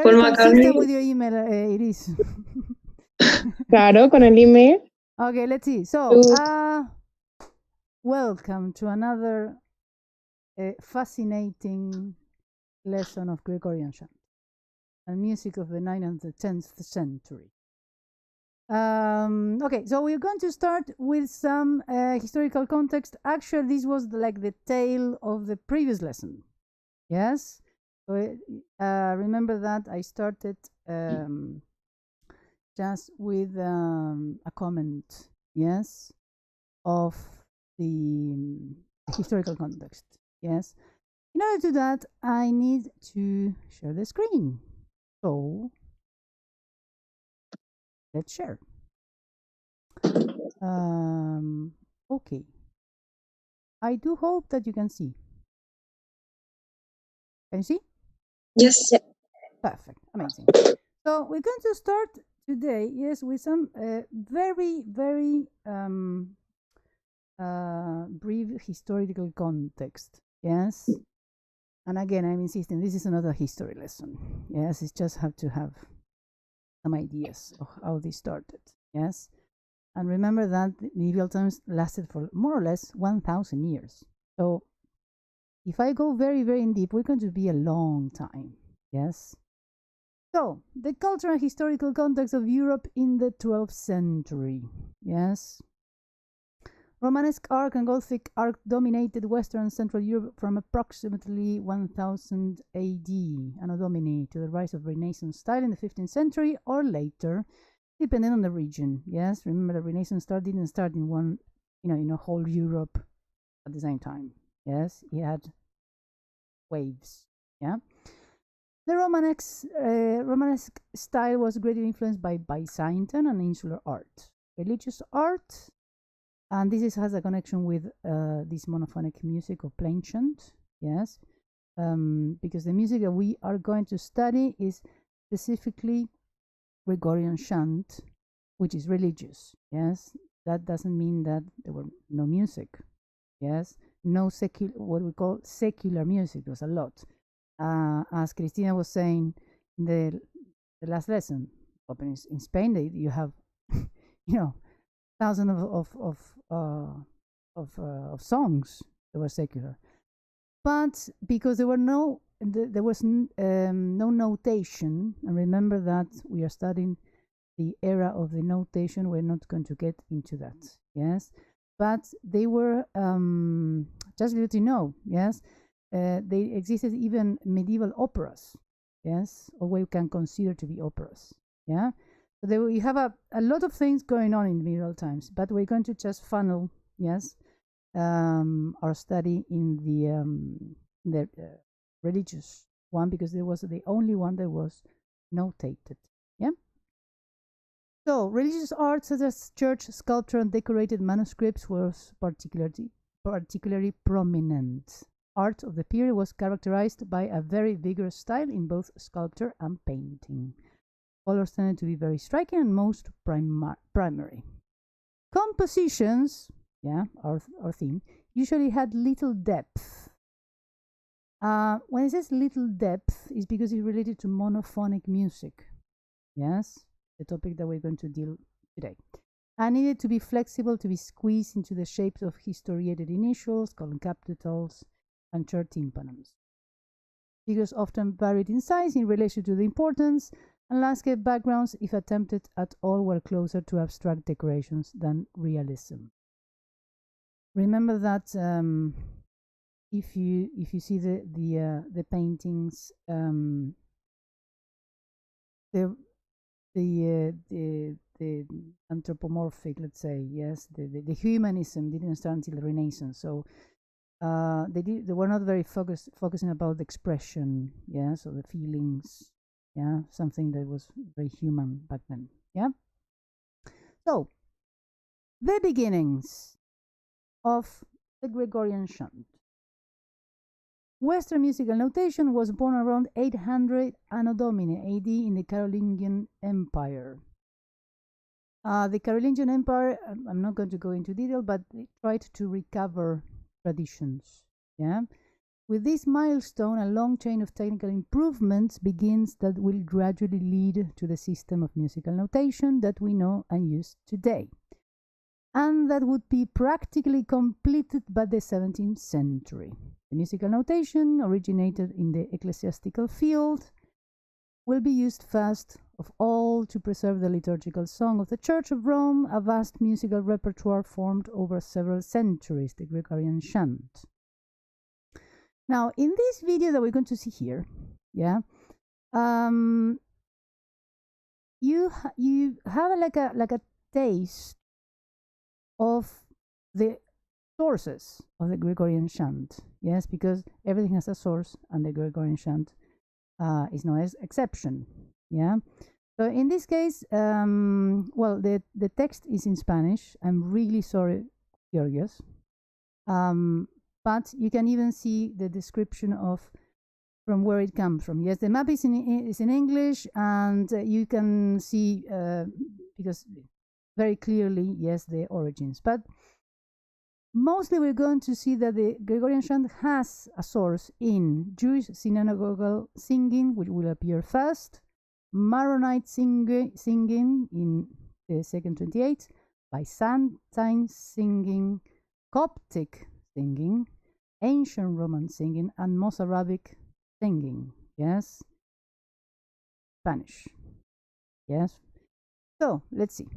Very consistent with your email, it is. Claro, con el email. Okay, let's see. So, welcome to another fascinating lesson of Gregorian Chant and music of the 9th and the 10th century. Okay, so we're going to start with some historical context. Actually, this was like the tail of the previous lesson. Yes? So, remember that I started just with a comment, yes, of the historical context. Yes. In order to do that, I need to share the screen. So let's share. Okay. I do hope that you can see. Can you see? Yes. Perfect. Amazing. So we're going to start today, yes, with some very, very brief historical context. Yes. And again, I'm insisting this is not a history lesson. Yes, it's just have to have some ideas of how this started. Yes. And remember that medieval times lasted for more or less 1,000 years. So if I go very, very in deep, we're going to be a long time. Yes. So the cultural and historical context of Europe in the 12th century. Yes. Romanesque art and Gothic art dominated Western and Central Europe from approximately 1000 AD, Anno Domini, to the rise of Renaissance style in the 15th century or later, depending on the region. Yes, remember the Renaissance style didn't start in one, in a whole Europe at the same time. Yes, it had waves. Yeah. The Romanesque style was greatly influenced by Byzantine and insular art. Religious art, and this has a connection with this monophonic music or plain chant, yes, because the music that we are going to study is specifically Gregorian chant, which is religious, yes. That doesn't mean that there were no music, yes, no what we call secular music. There's a lot. As Cristina was saying in the last lesson, in Spain, you have, thousands of songs that were secular, but because there was no notation, and remember that we are studying the era of the notation, we're not going to get into that, yes, but they were just let you know, yes, they existed even medieval operas, yes, or what we can consider to be operas, yeah. So we have a lot of things going on in medieval times, but we're going to just funnel, yes, our study in the religious one, because there was the only one that was notated. Yeah. So religious art such as church sculpture and decorated manuscripts was particularly prominent. Art of the period was characterized by a very vigorous style in both sculpture and painting. Colors tended to be very striking and most primary. Compositions, yeah, our theme, usually had little depth. When it says little depth, it's because it's related to monophonic music. Yes, the topic that we're going to deal today. And needed to be flexible to be squeezed into the shapes of historiated initials, column capitals, and church tympanums. Figures often varied in size in relation to the importance, and landscape backgrounds, if attempted at all, were closer to abstract decorations than realism. Remember that if you see the paintings, the anthropomorphic, let's say, yes, the humanism didn't start until the Renaissance, so they were not very focusing about the expression, yeah, so the feelings, yeah, something that was very human back then. Yeah. So the beginnings of the Gregorian chant. Western musical notation was born around 800 Anno Domini AD in the Carolingian Empire. The Carolingian Empire, I'm not going to go into detail, but they tried to recover traditions. Yeah. With this milestone, a long chain of technical improvements begins that will gradually lead to the system of musical notation that we know and use today, and that would be practically completed by the 17th century. The musical notation, originated in the ecclesiastical field, will be used first of all to preserve the liturgical song of the Church of Rome, a vast musical repertoire formed over several centuries, the Gregorian Chant. Now, in this video that we're going to see here, yeah, you have like a taste of the sources of the Gregorian Chant, yes, because everything has a source, and the Gregorian Chant is no exception, yeah. So in this case, well, the text is in Spanish. I'm really sorry, Georgios. But you can even see the description of from where it comes from. Yes, the map is in English, and you can see because very clearly, yes, the origins. But mostly we're going to see that the Gregorian Chant has a source in Jewish synagogal singing, which will appear first, Maronite singing in the second 28, Byzantine singing, Coptic singing, ancient Roman singing, and Mozarabic singing, yes, Spanish, yes. So let's see.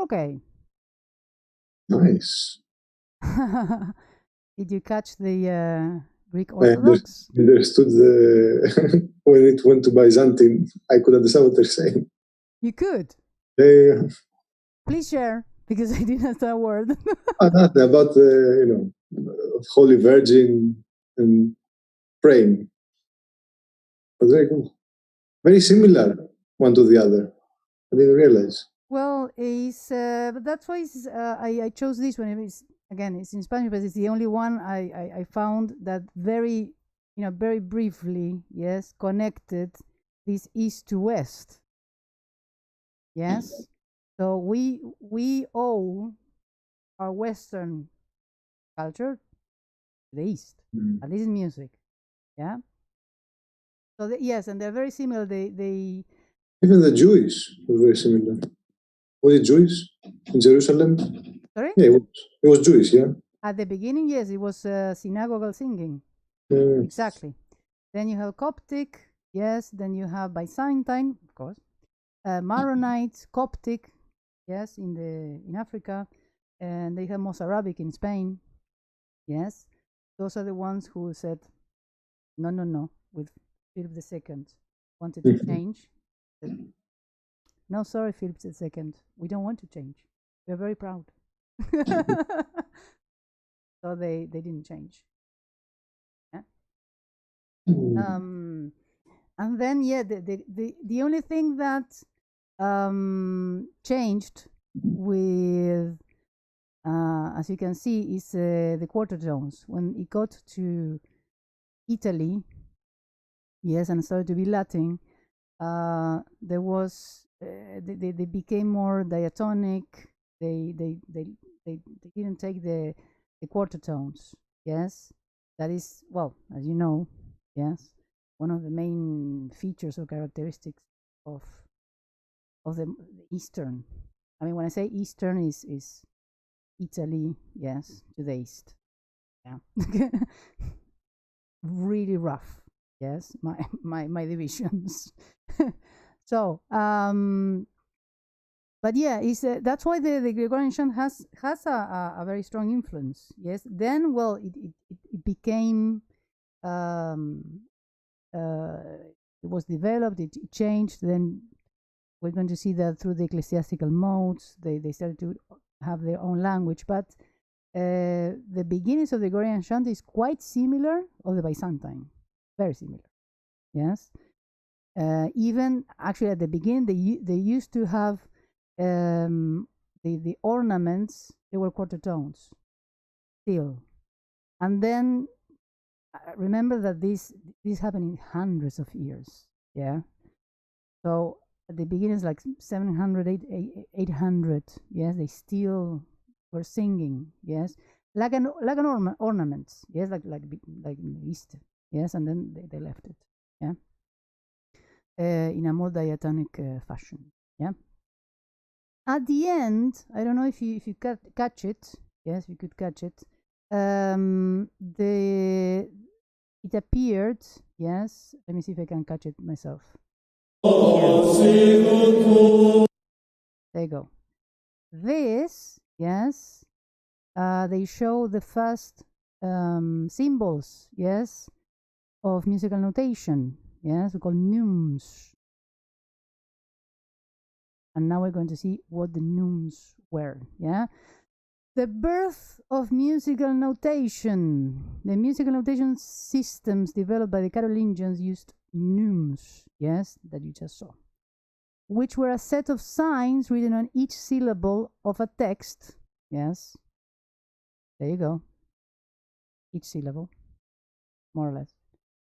Okay. Nice. Did you catch the Greek Orthodox? I understood when it went to Byzantine, I could understand what they're saying. You could? Yeah. Please share, because I didn't understand a word. About Holy Virgin and praying. very good. Very similar one to the other. I didn't realize. Well, but that's why I chose this one. It's, again, it's in Spanish, but it's the only one I found that very, very briefly, yes, connected this east to west. Yes. So we owe our Western culture to the East, at least in music. Yeah. So yes, and they're very similar. They even the Jewish were very similar. Was it Jewish in Jerusalem? Sorry? Yeah, it was Jewish, yeah? At the beginning, yes, it was synagogal singing. Exactly. Then you have Coptic, yes. Then you have Byzantine, of course. Maronite, Coptic, yes, in Africa. And they have Mozarabic in Spain. Yes. Those are the ones who said, no, with Philip II wanted to change. No, sorry, Philip II. We don't want to change. We're very proud. So they didn't change. Yeah. And then the only thing that changed with as you can see is the quarter tones. When it got to Italy, yes, and started to be Latin, there was they became more diatonic. They didn't take the quarter tones. Yes, that is, well, as you know, yes, one of the main features or characteristics of the Eastern. I mean, when I say Eastern, is Italy, yes, to the east. Yeah. Really rough. Yes, my divisions. So but yeah, that's why the Gregorian chant has a very strong influence. Yes. Then, well, it became it was developed, it changed. Then we're going to see that through the ecclesiastical modes, they started to have their own language. But the beginnings of the Gregorian chant is quite similar of the Byzantine, very similar. Yes. Even actually at the beginning, they used to have the ornaments. They were quarter tones still, and then remember that this happened in hundreds of years. Yeah. So at the beginning, it's like 700, 800. Yes, they still were singing. Yes, like an ornament. Yes, like in the East. Yes, and then they left it. Yeah. In a more diatonic fashion. Yeah. At the end, I don't know if you catch it. Yes, you could catch it. It appeared. Yes, let me see if I can catch it myself. There you go. This, yes, they show the first symbols, yes, of musical notation. Yes, we call Neumes. And now we're going to see what the Neumes were. Yeah, the birth of musical notation. The musical notation systems developed by the Carolingians used Neumes. Yes, that you just saw, which were a set of signs written on each syllable of a text. Yes, there you go. Each syllable, more or less.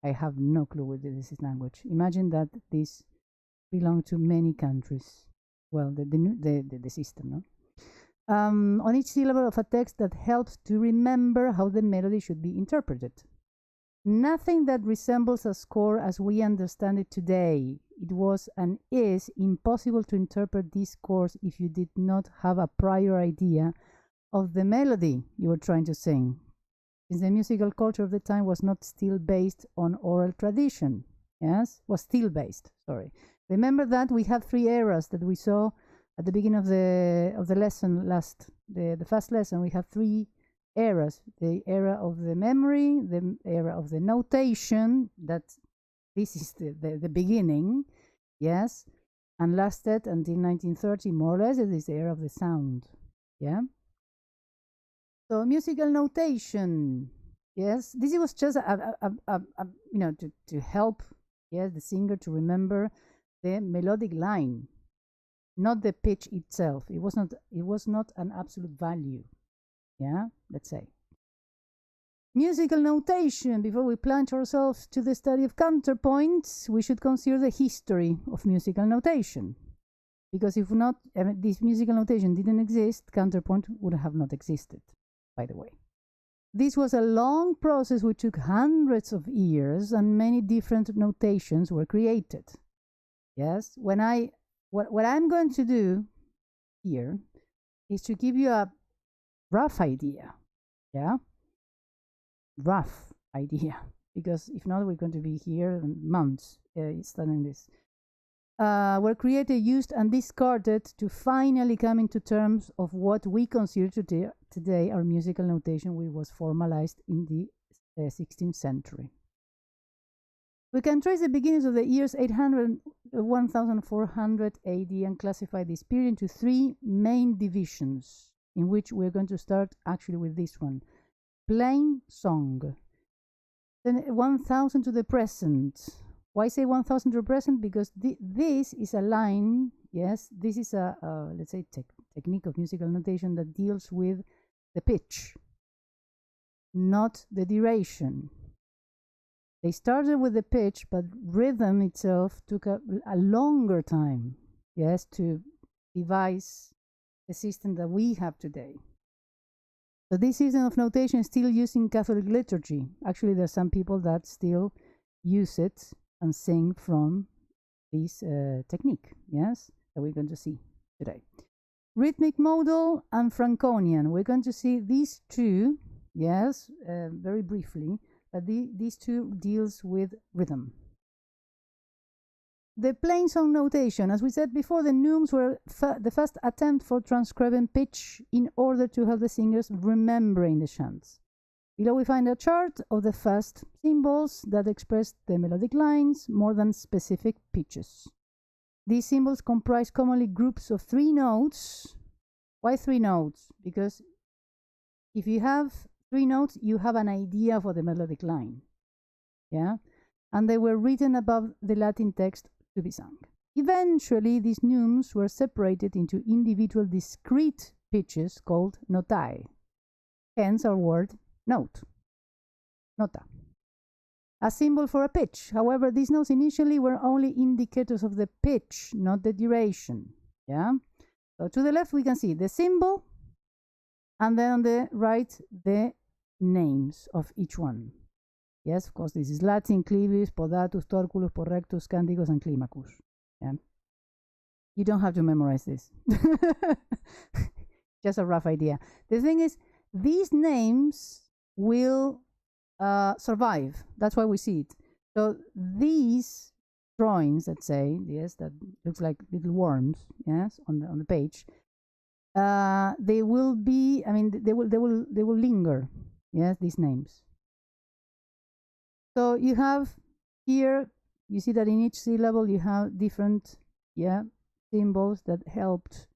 I have no clue what this is language. Imagine that this belonged to many countries. Well, the system, no? On each syllable of a text that helps to remember how the melody should be interpreted. Nothing that resembles a score as we understand it today. It was and is impossible to interpret these scores if you did not have a prior idea of the melody you were trying to sing, since the musical culture of the time was not still based on oral tradition. Yes, was still based. Sorry. Remember that we have three eras that we saw at the beginning of the lesson the first lesson. We have three eras: the era of the memory, the era of the notation. That this is the beginning, yes, and lasted until 1930, more or less. It is the era of the sound. Yeah. So musical notation. Yes, this was just to help Yes, the singer to remember the melodic line, not the pitch itself. It was not an absolute value. Yeah, let's say. Musical notation. Before we plunge ourselves to the study of counterpoints, we should consider the history of musical notation. Because if not, this musical notation didn't exist, counterpoint would have not existed, by the way. This was a long process which took hundreds of years, and many different notations were created. Yes, what I'm going to do here is to give you a rough idea. Yeah, rough idea, because if not, we're going to be here months studying this. Were created, used, and discarded to finally come into terms of what we consider today our musical notation, which was formalized in the 16th century. We can trace the beginnings of the years 800 1400 AD and classify this period into three main divisions, in which we're going to start actually with this one. Plain song. Then 1000 to the present. Why say 1000 to the present? Because this is a line, yes, this is a let's say technique of musical notation that deals with the pitch, not the duration. They started with the pitch, but rhythm itself took a longer time, yes, to devise the system that we have today. So this system of notation is still used in Catholic liturgy. Actually, there are some people that still use it and sing from this technique, yes, that we're going to see today. Rhythmic modal and Franconian. We're going to see these two, yes, very briefly, but these two deals with rhythm. The plain song notation. As we said before, the Neumes were the first attempt for transcribing pitch in order to help the singers remembering the chants. Below we find a chart of the first symbols that express the melodic lines more than specific pitches. These symbols comprise commonly groups of 3 notes. Why 3 notes? Because if you have 3 notes, you have an idea for the melodic line. Yeah? And they were written above the Latin text to be sung. Eventually, these Neumes were separated into individual discrete pitches called notae. Hence our word note, nota, a symbol for a pitch. However, these notes initially were only indicators of the pitch, not the duration. Yeah. So to the left we can see the symbol, and then on the right the names of each one. Yes, of course, this is Latin: clivis, podatus, torculus, porrectus, canticus, and climacus. Yeah. You don't have to memorize this. Just a rough idea. The thing is, these names will survive. That's why we see it. So these drawings, let's say, yes, that looks like little worms, yes, on the page. They will be. I mean, they will linger. Yes, these names. So you have here. You see that in each syllable you have different, yeah, symbols that helped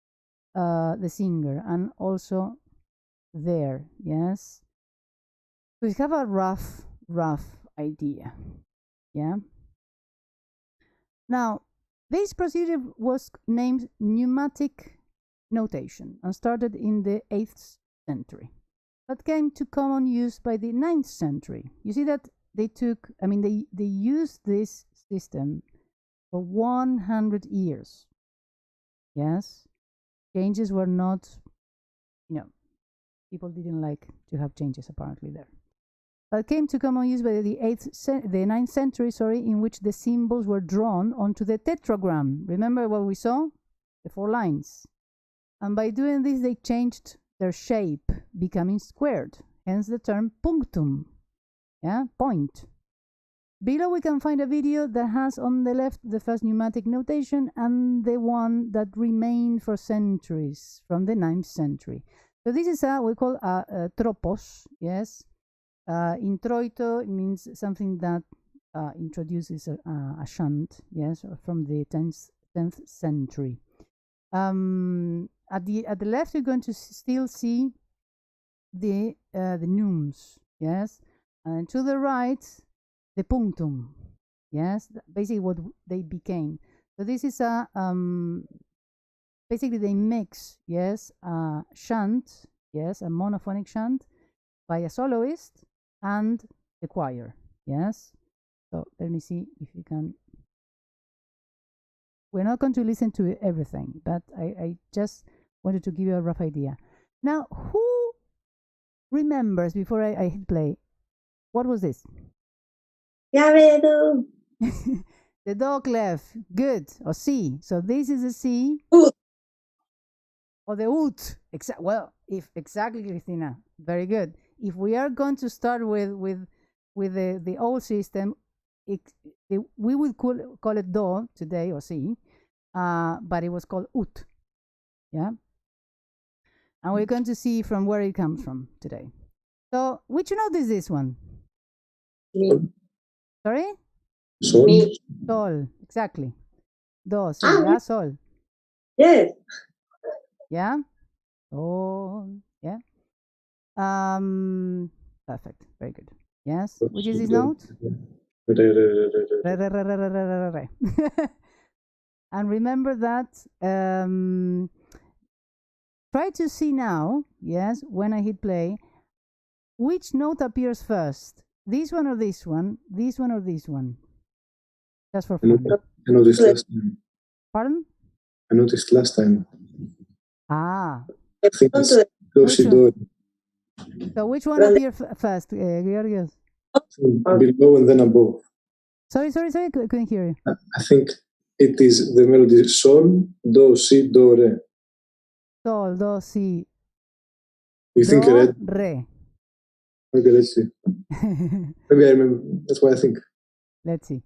the singer, and also there, yes. So we have a rough idea, yeah. Now, this procedure was named pneumatic notation and started in the 8th century, but came to common use by the 9th century. You see that they took, I mean, they used this system for 100 years. Yes, changes were not, you know, people didn't like to have changes apparently there. But came to common use by the 9th century, in which the symbols were drawn onto the tetragram. Remember what we saw? The 4 lines. And by doing this, they changed their shape, becoming squared. Hence the term punctum. Yeah, point. Below we can find a video that has on the left the first pneumatic notation and the one that remained for centuries from the 9th century. So this is we call a tropos, yes. Introito means something that introduces a chant, yes, from the 10th century. At the left, you're going to still see the Neumes, yes, and to the right, the punctum, Yes, basically what they became. So this is a basically they mix, yes, a chant, yes, a monophonic chant by a soloist and the choir. Yes. So let me see if you can. We're not going to listen to everything, but I just wanted to give you a rough idea. Now, who remembers before I hit play? What was this? Yavedo. The do clef. Good. Or C. So this is a C. Ut. Or the ut. Well, if exactly, Cristina. Very good. If we are going to start with the old system, we would call it do today, or C, but it was called ut. Yeah. And we're going to see from where it comes from today. So, which note is this one? Mi. Sorry? Sol. Mi. Sol, exactly. Do, si, la, sol. Yes. Yeah? Oh, yeah. Perfect. Very good. Yes. Which is this note? Re, re, re, re, re. Re, re, re, re, re, re, re, re. And remember that try to see now, yes, when I hit play, which note appears first? This one or this one? This one or this one? Just for fun. I noticed last time. Pardon? I noticed last time. Ah. I think it's do, si, do. So which one appeared first, Georgios? Below and then above. Sorry, couldn't hear you. I think it is the melody sol, do, si, do, re. Sol, do, si, You think do, red? re. Maybe let's see. Maybe I remember. That's what I think. Let's see.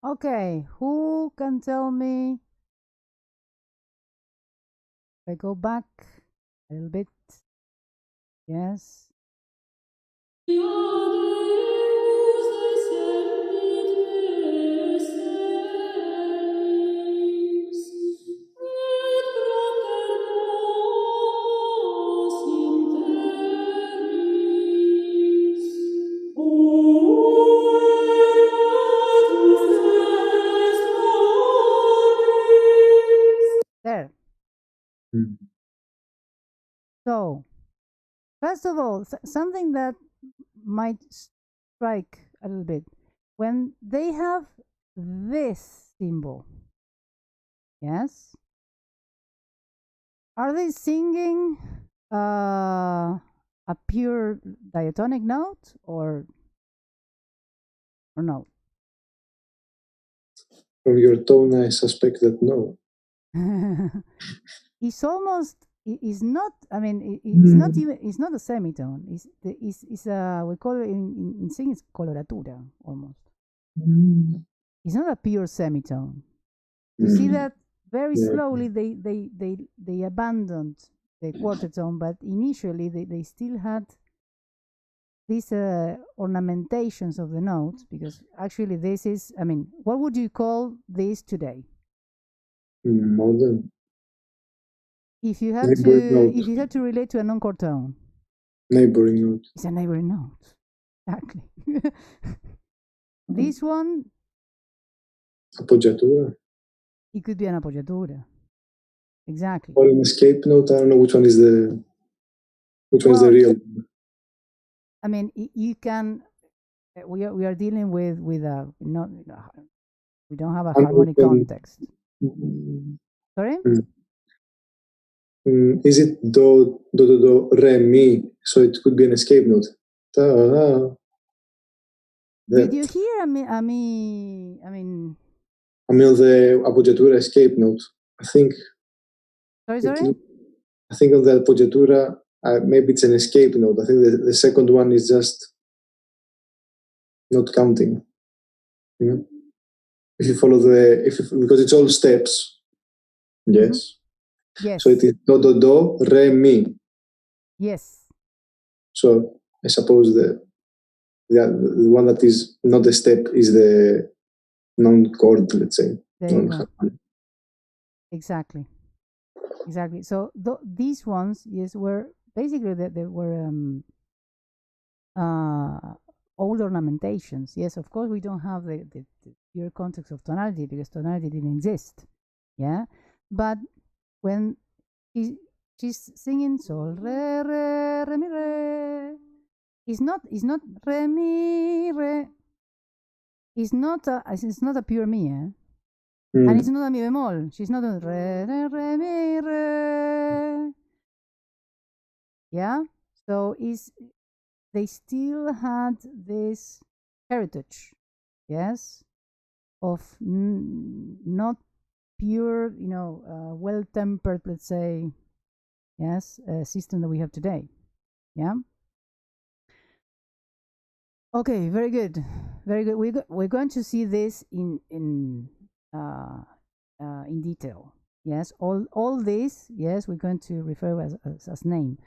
Okay, who can tell me? If I go back a little bit. Yes. There. So, first of all, something that might strike a little bit. When they have this symbol, yes, are they singing a pure diatonic note or no? From your tone, I suspect that no. It's almost. It's not. I mean, it's not even. It's not a semitone. It's a. We call it in singing. It's coloratura almost. It's not a pure semitone. You see that very slowly they abandoned the quarter tone, but initially they still had these ornamentations of the notes, because actually this is, I mean, what would you call this today? Modern. If you had to relate to a non-chord tone. Neighboring note. It's a neighboring note. Exactly. This one. Appoggiatura. It could be an appoggiatura. Exactly. Or an escape note. I don't know which one is the real. I mean, you can. We are dealing with a not. We don't have a harmonic context. Sorry. Is it do do do do re mi? So it could be an escape note. Did you hear? I mean, the appoggiatura escape note. I think. Sorry. I think on the appoggiatura, maybe it's an escape note. I think the second one is just not counting. You know? If you follow because it's all steps. Yes. Yes. So it is do do do re mi. Yes. So I suppose the one that is not a step is the non-chord, let's say. Exactly. So these ones, yes, were basically they were old ornamentations. Yes, of course we don't have the pure context of tonality because tonality didn't exist. Yeah, but when she's singing sol re re re mi re, it's not re mi re. It's not a pure mi, and it's not a mi bemol. She's not a re re re mi re. Yeah, so they still had this heritage, yes, of not pure, well-tempered, let's say, yes, system that we have today. Yeah. Okay, very good. We're going to see this in detail. Yes, all this. Yes, we're going to refer as name.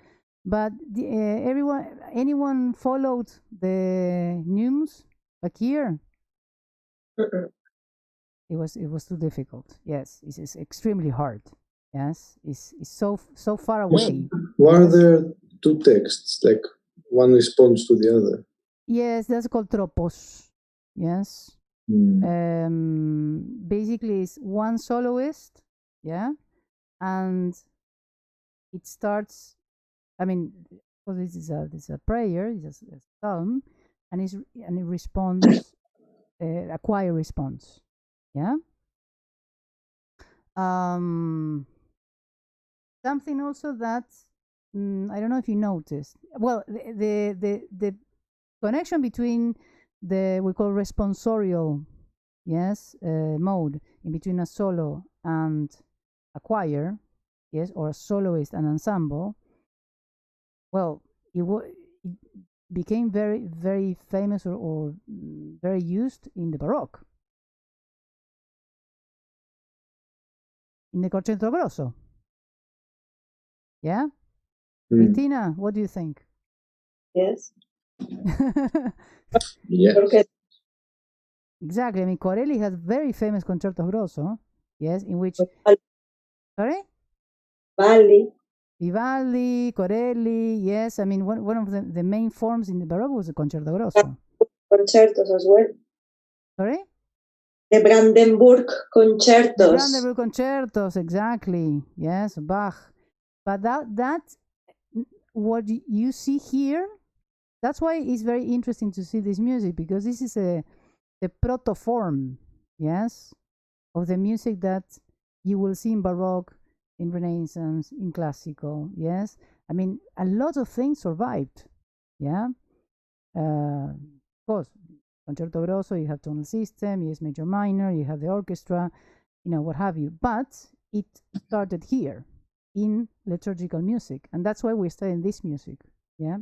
But anyone followed the Neumes back here? It was too difficult. Yes, it's extremely hard. Yes, it's so far away. Were there two texts, like one responds to the other? Yes, that's called tropos. Yes. Basically, it's one soloist. Yeah, and it starts. I mean, because this is a prayer, it's a psalm, and it responds, a choir response. Yeah. Something also that I don't know if you noticed. Well, the connection between we call responsorial, yes, mode in between a solo and a choir, yes, or a soloist and ensemble. Well, it became very, very famous or very used in the Baroque, in the concerto grosso. Yeah, Cristina, what do you think? Yes. Yes. Okay. Exactly. I mean, Corelli has very famous concerto grosso. Yes, in which. Sorry. Vivaldi, Corelli, yes. I mean, one of the main forms in the Baroque was the concerto grosso. Concertos as well. Sorry? The Brandenburg concertos. The Brandenburg concertos, exactly. Yes, Bach. But that what you see here, that's why it's very interesting to see this music, because this is the protoform, yes, of the music that you will see in Baroque, in Renaissance, in classical, yes. I mean, a lot of things survived. Yeah. Of course, concerto grosso, you have tonal system, yes, major minor, you have the orchestra, you know, what have you. But it started here in liturgical music, and that's why we're studying this music. Yeah.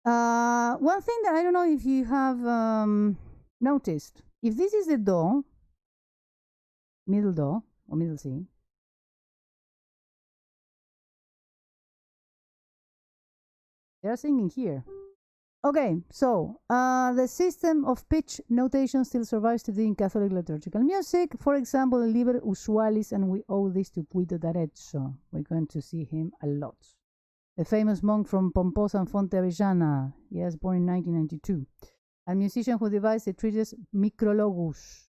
One thing that I don't know if you have noticed, if this is the do, middle do or middle C, they're singing here. Okay, so the system of pitch notation still survives today in Catholic liturgical music. For example, Liber Usualis, and we owe this to Guido d'Arezzo. We're going to see him a lot. The famous monk from Pomposa and Fonte Avellana, yes, born in 1992. A musician who devised the treatise Micrologus,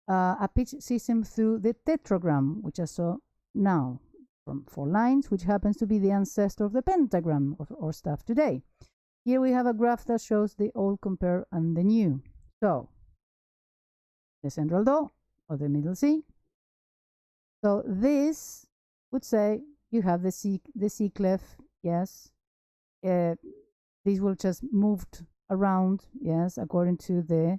a pitch system through the tetragram, which I saw now, from 4 lines, which happens to be the ancestor of the pentagram or stuff today. Here we have a graph that shows the old compare and the new. So, the central do or the middle C. So this would say you have the C clef, yes. These will just moved around, yes, according to the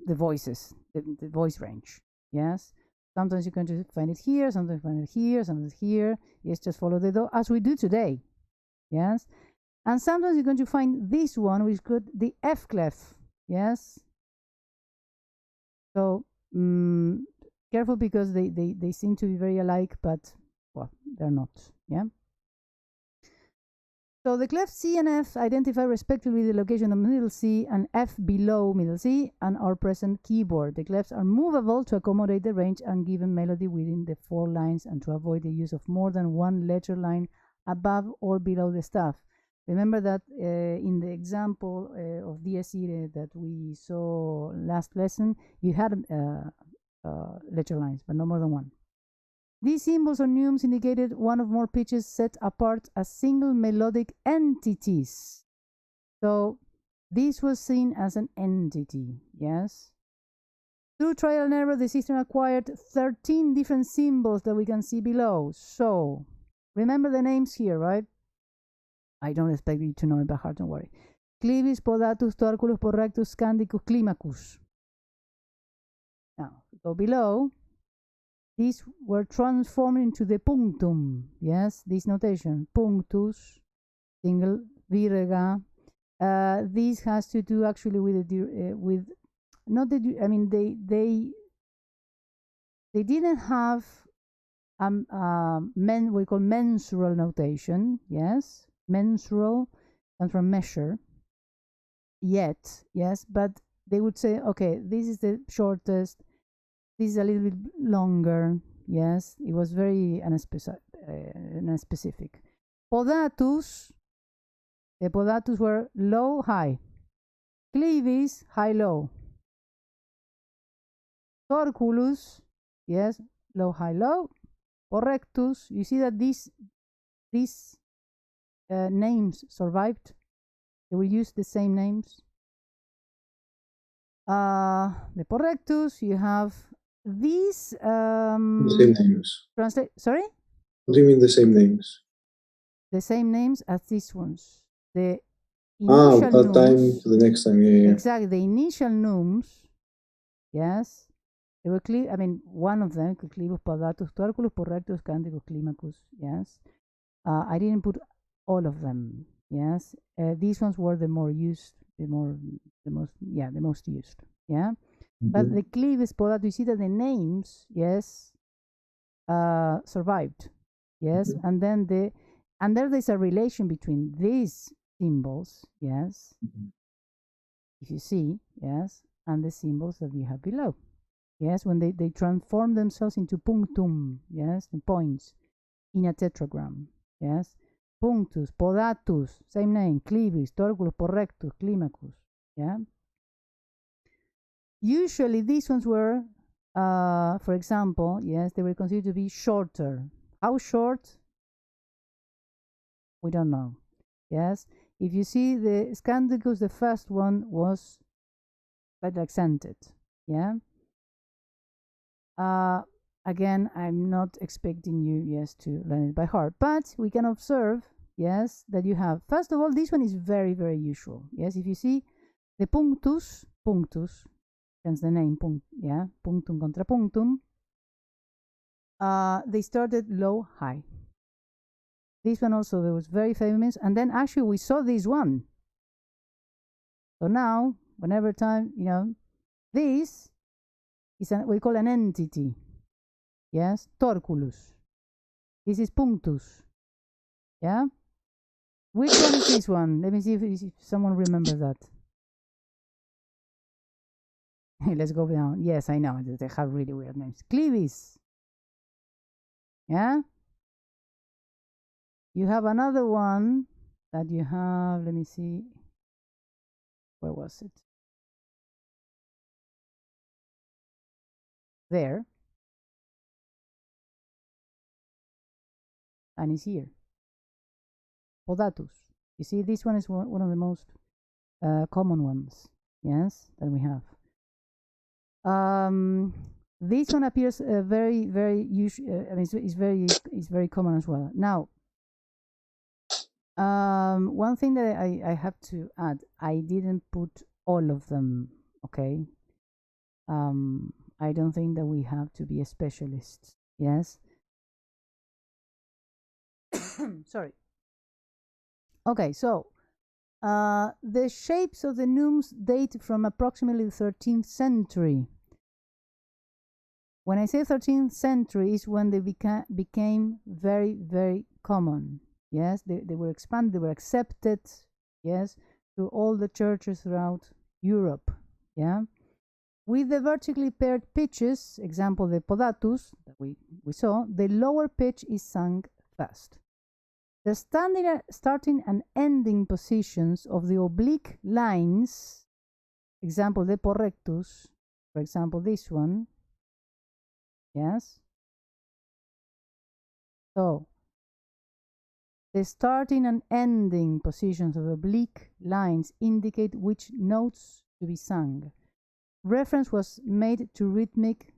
voices, the voice range, yes. Sometimes you're going to find it here, sometimes find it here, sometimes here. Yes, just follow the do as we do today, yes. And sometimes you're going to find this one, which is called the F clef, yes. So careful, because they seem to be very alike, but well, they're not, yeah. So the clefs C and F identify respectively the location of middle C and F below middle C and our present keyboard. The clefs are movable to accommodate the range and given melody within the 4 lines and to avoid the use of more than one letter line above or below the staff. Remember that in the example of Dies Irae that we saw last lesson, you had letter lines, but no more than one. These symbols or neumes indicated one or more pitches set apart as single melodic entities. So this was seen as an entity, yes? Through trial and error, the system acquired 13 different symbols that we can see below. So remember the names here, right? I don't expect you to know it by heart, don't worry. Clivis, Podatus, Torculus, Porrectus, Candicus, Climacus. Now, go below. These were transformed into the punctum, yes, this notation, punctus, single, virga. This has to do actually with the not the, I mean, they didn't have we call mensural notation, yes, mensural comes from measure, yet, yes, but they would say, okay, this is the shortest, this is a little bit longer, yes, it was very unspecific. Podatus, the podatus were low, high. Clivis, high, low. Torculus, yes, low, high, low. Porrectus, you see that these names survived. They will use the same names. The Porrectus, you have these the same names. Sorry? What do you mean the same names? The same names as these ones. The initial that time to the next time, yeah. Exactly, the initial neumes, yes, they were clear. I mean, one of them, Clivus, Podatus, Torculus, Porrectus, Candicus, Climacus, yes. I didn't put all of them, yes. These ones were the more used, the most used, yeah. But the Clivis, Podatus, you see that the names, yes, survived, yes, and then there's a relation between these symbols, yes, if you see, yes, and the symbols that you have below, yes, when they transform themselves into punctum, yes, in points, in a tetragram, yes, punctus, podatus, same name, clivis, torculus, porrectus, climacus, yeah. Usually these ones were, for example, yes, they were considered to be shorter. How short? We don't know, yes. If you see the Scandicus, the first one was slightly accented, yeah. again, I'm not expecting you, yes, to learn it by heart, but we can observe, yes, that you have, first of all, this one is very, very usual. Yes, if you see the punctus, hence the name, yeah, punctum contra punctum, they started low, high. This one also was very famous, and then actually we saw this one. So now, whenever time, you know, this is we call an entity. Yes, torculus. This is punctus. Yeah. Which one is this one? Let me see if someone remembers that. Let's go down. Yes, I know they have really weird names. Clivis. Yeah. You have another one that you have. Let me see. Where was it? There. And it's here. Podatus. You see, this one is one of the most common ones. Yes, that we have. This one appears very, very usual. I mean, it's very common as well. Now, one thing that I have to add, I didn't put all of them. Okay. I don't think that we have to be a specialist. Yes. Sorry. Okay, so the shapes of the neumes date from approximately the 13th century. When I say 13th century, is when they became very, very common. Yes, they were expanded, they were accepted, yes, to all the churches throughout Europe. Yeah. With the vertically paired pitches, example the podatus that we saw, the lower pitch is sung fast. The starting and ending positions of the oblique lines, example the porrectus, for example this one, yes. So the starting and ending positions of oblique lines indicate which notes to be sung. Reference was made to rhythmic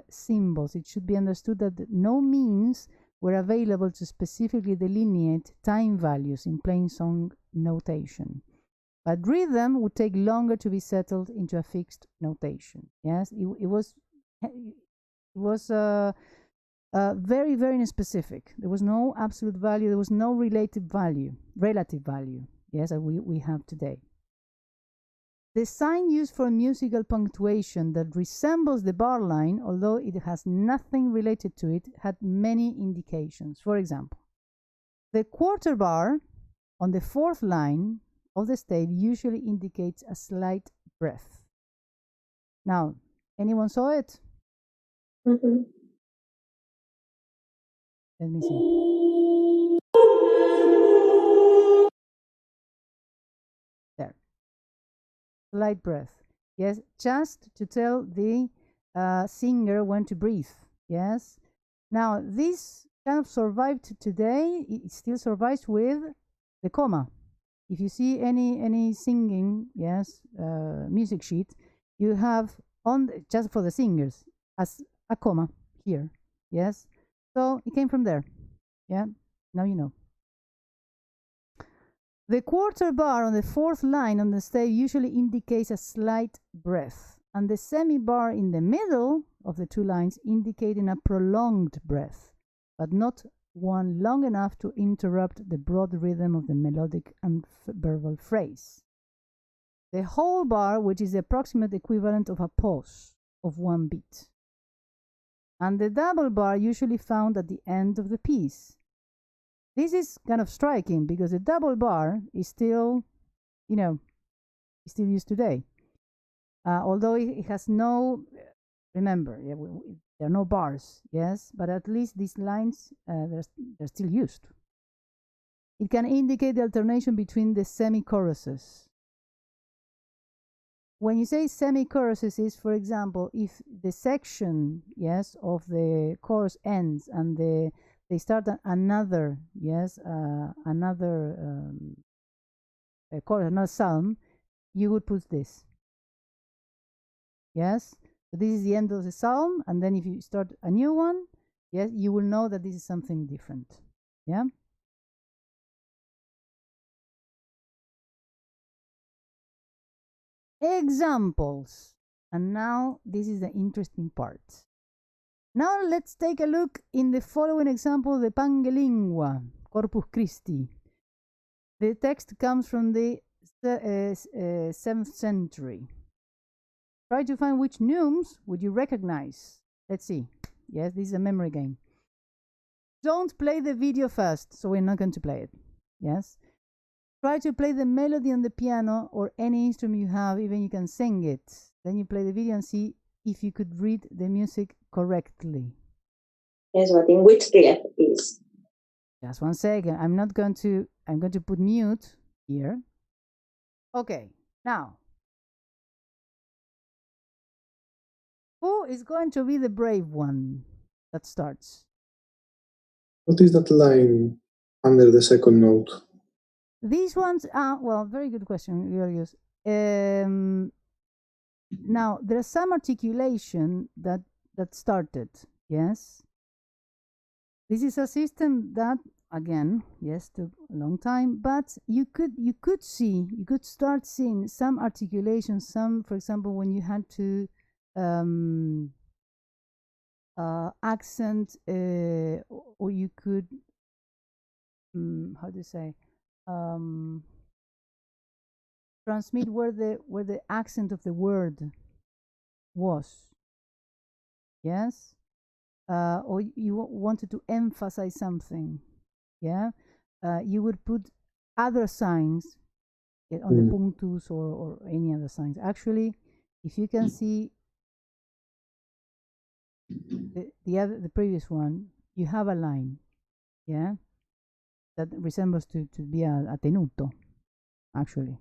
symbols. It should be understood that no means were available to specifically delineate time values in plain song notation. But rhythm would take longer to be settled into a fixed notation. Yes, it was very, very specific. There was no absolute value. There was no relative value. Yes, as we have today. The sign used for musical punctuation that resembles the bar line, although it has nothing related to it, had many indications. For example, the quarter bar on the fourth line of the stave usually indicates a slight breath. Now, anyone saw it? Mm-hmm. Let me see. There. Slight breath. Yes, just to tell the singer when to breathe. Yes. Now, this kind of survived today. It still survives with the comma. If you see any singing, yes, music sheet, you have on just for the singers as a comma here. Yes. So it came from there. Yeah. Now you know. The quarter bar on the fourth line on the stave usually indicates a slight breath, and the semi-bar in the middle of the two lines indicating a prolonged breath, but not one long enough to interrupt the broad rhythm of the melodic and verbal phrase. The whole bar, which is the approximate equivalent of a pause of one beat. And the double bar usually found at the end of the piece. This is kind of striking because the double bar is still, still used today. Although it has no, remember, there are no bars, yes, but at least these lines, they're still used. It can indicate the alternation between the semi-choruses. When you say semi-choruses is, for example, if the section, yes, of the chorus ends and they start another, yes, another chorus, another psalm, you would put this. Yes, So this is the end of the psalm, and then if you start a new one, yes, you will know that this is something different. Yeah. Examples. And now this is the interesting part. Now let's take a look in the following example, the Pangelingua, Corpus Christi. The text comes from the 7th century. Try to find which neumes would you recognize. Let's see. Yes, this is a memory game. Don't play the video first, so we're not going to play it. Yes. Try to play the melody on the piano or any instrument you have, even you can sing it. Then you play the video and see if you could read the music correctly. Yes, but in which key is? Just 1 second. I'm going to put mute here. Okay, now. Who is going to be the brave one that starts? What is that line under the second note? These ones are, well, very good question, Georgios. Now, there's some articulation that started, yes? This is a system that, again, yes, took a long time, but you could start seeing some articulation, some, for example, when you had to accent, or you could, how do you say, transmit where the accent of the word was, yes, or you wanted to emphasize something, yeah, you would put other signs on the punctus or any other signs. Actually, if you can see the previous one, you have a line, yeah, that resembles to be a tenuto, actually.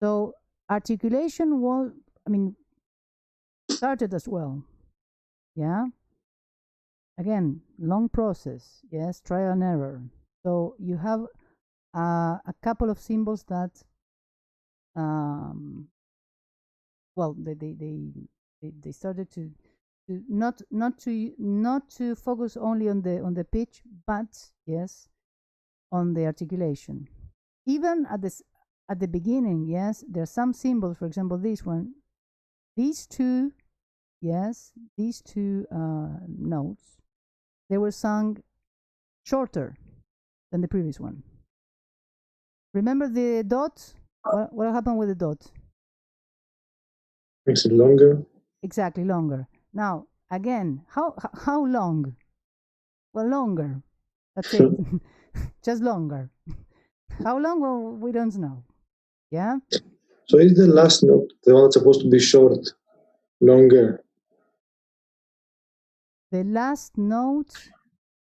So articulation was, started as well, yeah. Again, long process, yes, trial and error. So you have a couple of symbols that, well, they started to not to focus only on the pitch, but yes, on the articulation. Even at the beginning, yes, there are some symbols. For example, this one, these two, yes, these two notes, they were sung shorter than the previous one. Remember the dot? What happened with the dot? Makes it longer. Exactly, longer. Now, again, how long? Well, longer. That's it. Just longer. How long? Well, we don't know. Yeah? So is the last note the one that's supposed to be short, longer? The last note,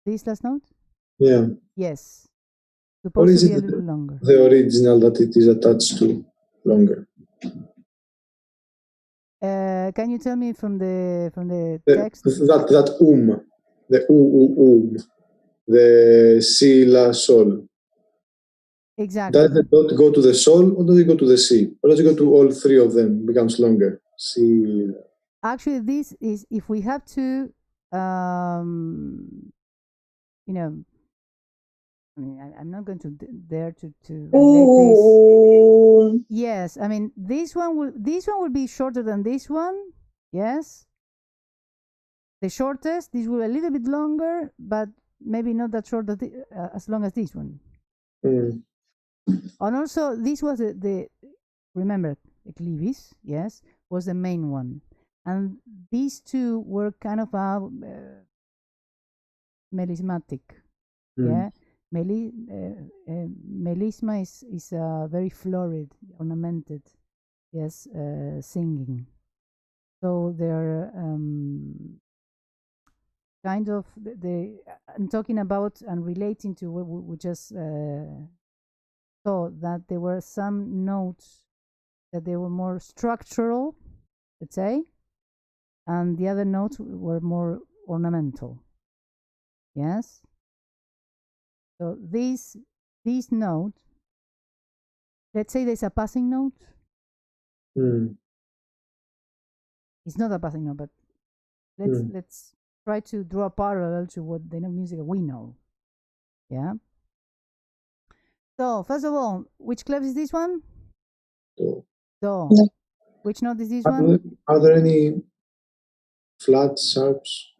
this last note? Yeah. Yes. Or Supposed is to be it a little longer. the original that it is attached to longer? Can you tell me from the text? That the the si, la, sol. Exactly. Does the dot go to the sol or does it go to the si? Or does it go to all three of them? Becomes longer. Si. Actually, this is, if we have to, I'm not going to dare to relate this. Yes, this one will be shorter than this one. Yes, the shortest. This will be a little bit longer, but maybe not that short as long as this one. And also, this was the remember, the clivis, yes, was the main one, and these two were kind of a melismatic. Yeah. Melisma is very florid, ornamented, yes, singing. So they're kind of I'm talking about and relating to what we just saw, that there were some notes that they were more structural, let's say, and the other notes were more ornamental. Yes. So this note, let's say there's a passing note. It's not a passing note, but let's try to draw a parallel to what the music we know. Yeah. So first of all, which clef is this one? Do. Do. No. Which note is this one? Are there any flat sharps?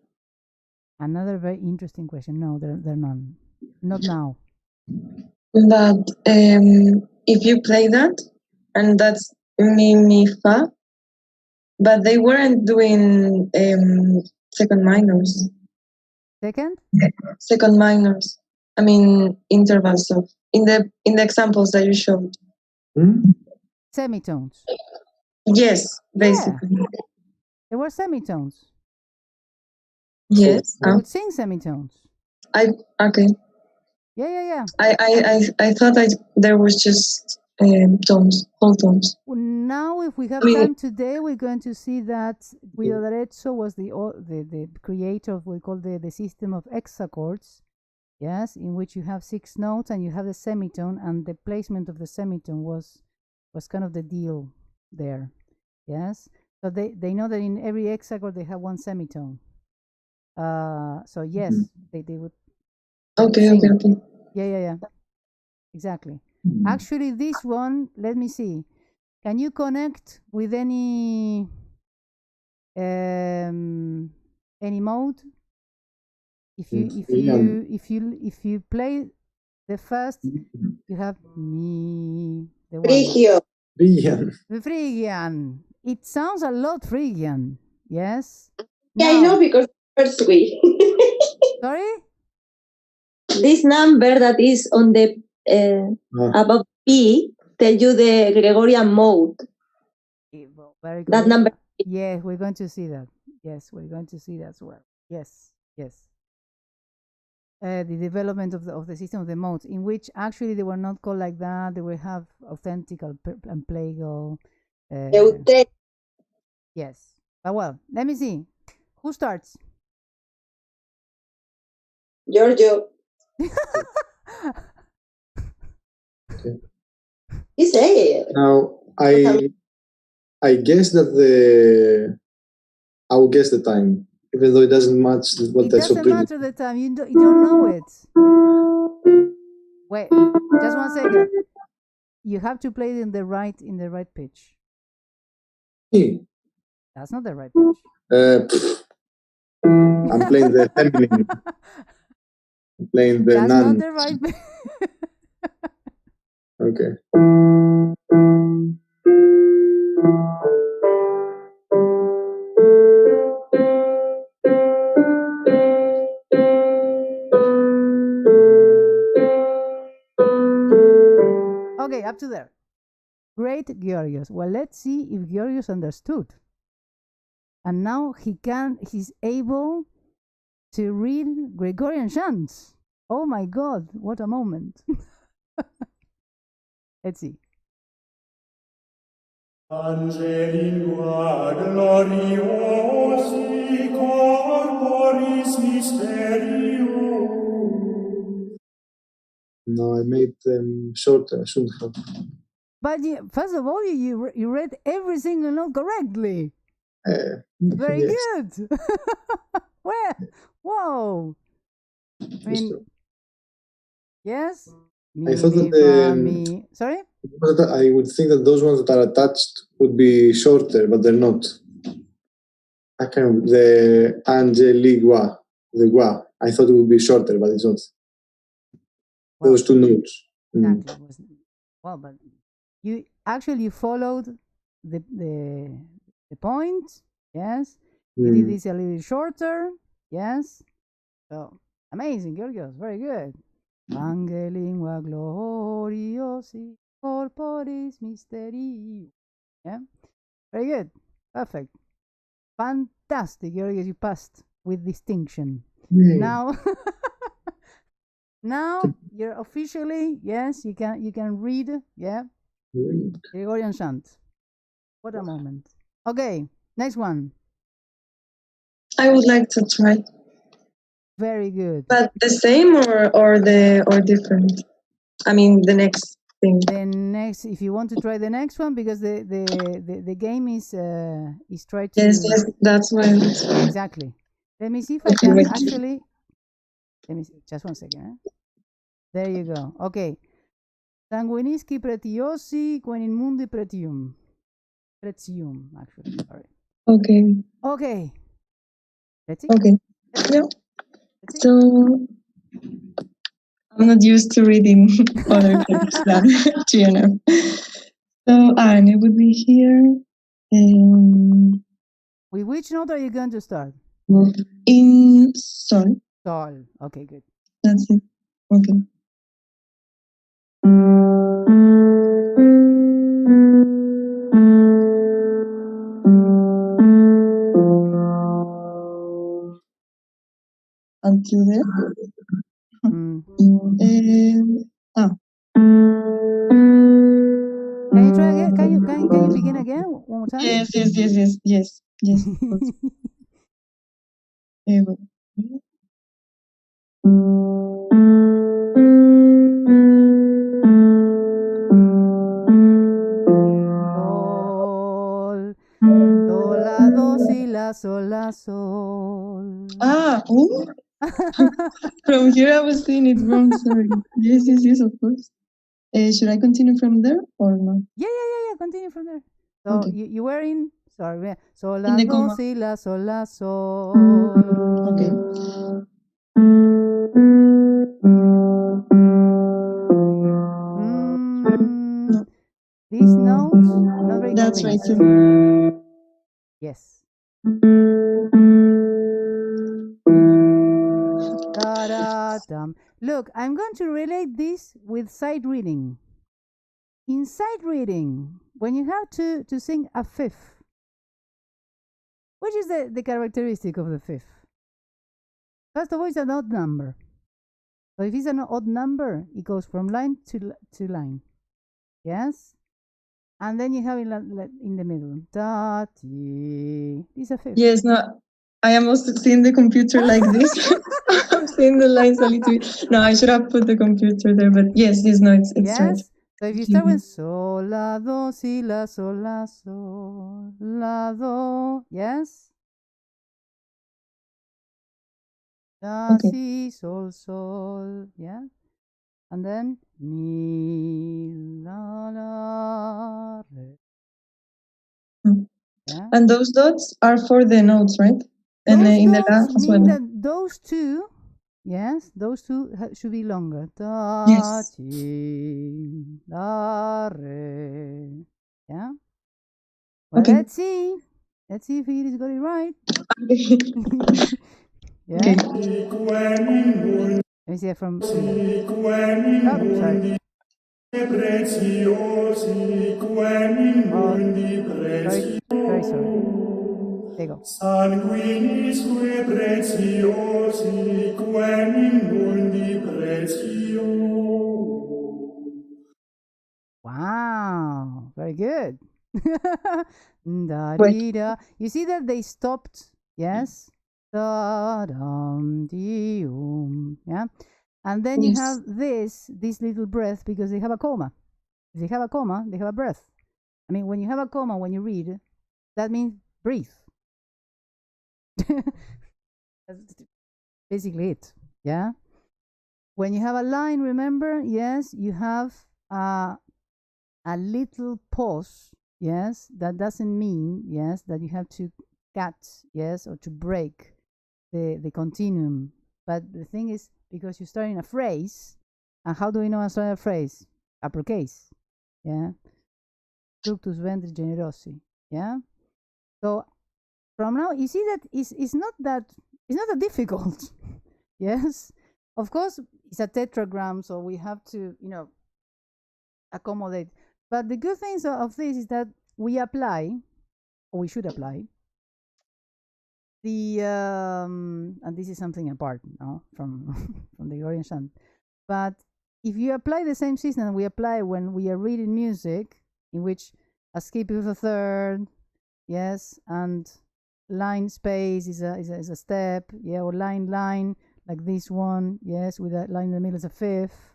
Another very interesting question. No, there are none. Not now. But if you play that, and that's mi, fa, but they weren't doing second minors. Second minors. I mean intervals of in the examples that you showed. Semitones. Yes, basically. Yeah. There were semitones. Yes. I would sing semitones. Okay. Yeah. I thought there was just tones, whole tones. Now, if we have time today, we're going to see that Guido d'Arezzo was the creator of what we call the system of hexachords. Yes, in which you have 6 notes and you have the semitone, and the placement of the semitone was kind of the deal there. Yes, so they know that in every hexachord they have 1 semitone. So yes, they would. Okay. Yeah. Exactly. Actually, this one, let me see. Can you connect with any mode? If you play the first, you have me. The one. Phrygian. It sounds a lot Phrygian. Yes. Yeah, I know, because first we. Sorry. This number that is on the above P tell you the Gregorian mode. Very good. That number. Yes, we're going to see that. Yes, we're going to see that as well. Yes. The development of the system of the modes, in which actually they were not called like that. They will have authentic and plagal. Yes. But well, let me see. Who starts? Giorgio. You say it. Now I guess that I will guess the time, even though it doesn't match what that's. It doesn't matter the time. You don't know it. Wait, just 1 second. You have to play it in the right pitch. That's not the right pitch. I'm playing the feminine. I'm playing the That's non. not the right pitch. Okay. Okay, up to there. Great, Georgios. Well, let's see if Georgios understood. And now he's able to read Gregorian chants. Oh my God, what a moment. Let's see. Angelingua gloriosi corporis mysterium. No, I made them shorter. I shouldn't have. But first of all, you read every single note correctly. Very good. Where? Whoa. I mean, yes. I thought that sorry? I would think that those ones that are attached would be shorter, but they're not. I can the Angeligua, the gua. I thought it would be shorter, but it's not. Well, those 2 notes. Exactly. Well, but you followed the point. Yes. You did this a little shorter. Yes. So amazing, Georgios. Very good. Angelingua gloriosi corporis mysterium. Yeah. Very good. Perfect. Fantastic, Georgios. You passed with distinction. Now you're officially, yes, you can read, yeah, Gregorian Chant. What a moment. Okay, next one. I would like to try. Very good. But the same or different? I mean, the next. Then next, if you want to try the next one, because the game is try to Yes, that's why. exactly. Let me see if I can actually. Let me see. Just 1 second. There you go. Okay. Sanguiniski pretiosi quen mundi pretium. Pretium, actually. Sorry. Okay. Okay. Let's see. Okay. Yeah. So I'm not used to reading other things than GNF. So and it would be here. With which note are you going to start? In sol. Sol. Okay, good. That's it. Okay. Until there. Can you try again? Can you begin again one more time? Yes. Here we go. Sol, do, la, do, si, la, sol, la, sol. From here I was saying it wrong, sorry. Yes, of course. Should I continue from there or no? Yeah. Continue from there. So Okay. you were in, sorry, sol, In la, the do, comma. si, la, sol, la, sol. Okay. These notes, not very That's right. convinced. Yes. Da-da-dum. Look, I'm going to relate this with sight reading. In sight reading, when you have to sing a fifth, which is the characteristic of the fifth? First of all, it's an odd number. So if it's an odd number, it goes from line to line. Yes? And then you have it in the middle. Da, ti. It's a fifth. Yes, no, I am also seeing the computer like this. I'm seeing the lines a little bit. No, I should have put the computer there, but yes, no, it's yes? right. So if you start with sol, la, do, si, la, sol, la, sol, la, do, yes? Da, Okay. si, sol, sol, yeah? And then mi, la, la, re. Yeah? And those dots are for the notes, right? And Those in the la dots as mean well. that those two, yes, those two should be longer. Da, Yes. ti, la, re. Yeah? Well, Okay. let's see. Let's see if Iris got it right. Yeah? Okay. Let me see it from. Oh, sorry. Very sorry. There you go. Sanguinisque preciosi quem in mundi pretio. Wow, very good. Da, dee, da. You see that they stopped, yes? Da, dum, dee, yeah? And then you have this little breath because they have a comma. If they have a comma, they have a breath. I mean, when you have a comma, when you read, that means breathe. That's basically it, yeah? When you have a line, remember, yes, you have a little pause, yes, that doesn't mean, yes, that you have to cut, yes, or to break the continuum. But the thing is, because you're starting a phrase, and how do we know I start a phrase? Uppercase, yeah? Fructus ventris generosi, yeah? So from now, you see that it's not that difficult, yes? Of course, it's a tetragram, so we have to, accommodate. But the good things of this is that we apply, or we should apply, the and this is something apart, no, from from the Gregorian Chant. But if you apply the same system we apply when we are reading music, in which a skip is a third, yes, and line space is a step, yeah, or line like this one, yes, with a line in the middle is a fifth.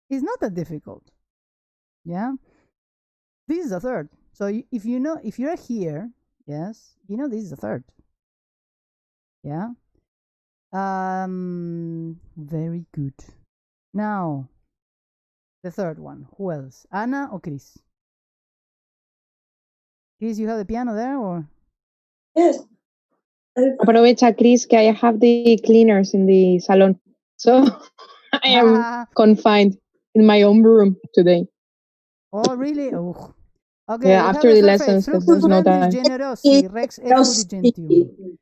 It's not that difficult. Yeah, this is a third. So if you know, if you're here, yes, you know this is a third. Yeah. Very good. Now, the third one. Who else? Anna or Chris? Chris, you have the piano there, or? Yes. Aprovecha, Chris, que I have the cleaners in the salon. So I am confined in my own room today. Oh, really? Oh. Okay, yeah, after the lessons, because there's no time. Generosi, Rex effudigentium.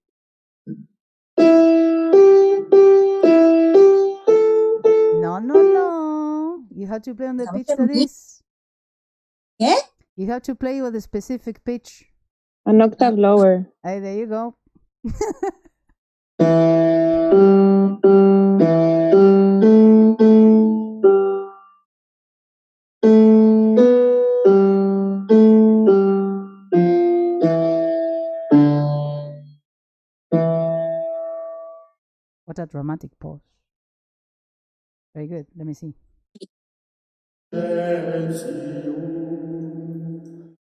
No, no, no. You have to play on the pitch that is. Yeah? You have to play with a specific pitch. An octave lower. Hey, there you go. What a dramatic pause. Very good. Let me see. So,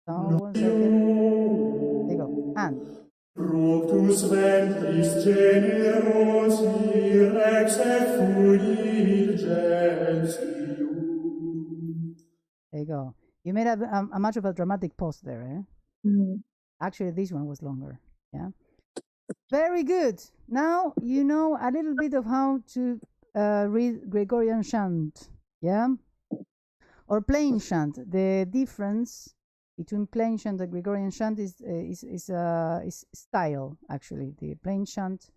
1 second. There you go. And. Fructus ventris generosi rex effulgentium. There you go. You made a much of a dramatic pause there, eh? Mm. Actually, this one was longer. Yeah. Very good. Now you know a little bit of how to read Gregorian chant. Yeah. Or plain chant. The difference between plain chant and Gregorian chant is style. Actually, the plain chant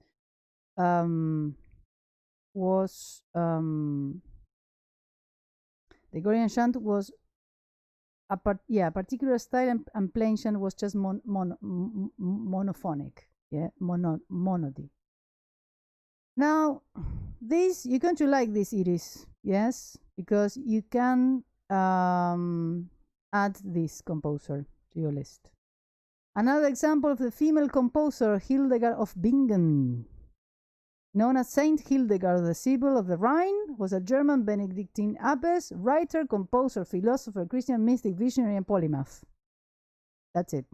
was the Gregorian chant was a particular style, and plain chant was just monophonic. Yeah, monody. Now, this you're going to like this, Iris. Yes, because you can add this composer to your list. Another example of the female composer, Hildegard of Bingen. Known as Saint Hildegard the Sibyl of the Rhine, was a German Benedictine abbess, writer, composer, philosopher, Christian mystic, visionary, and polymath. That's it.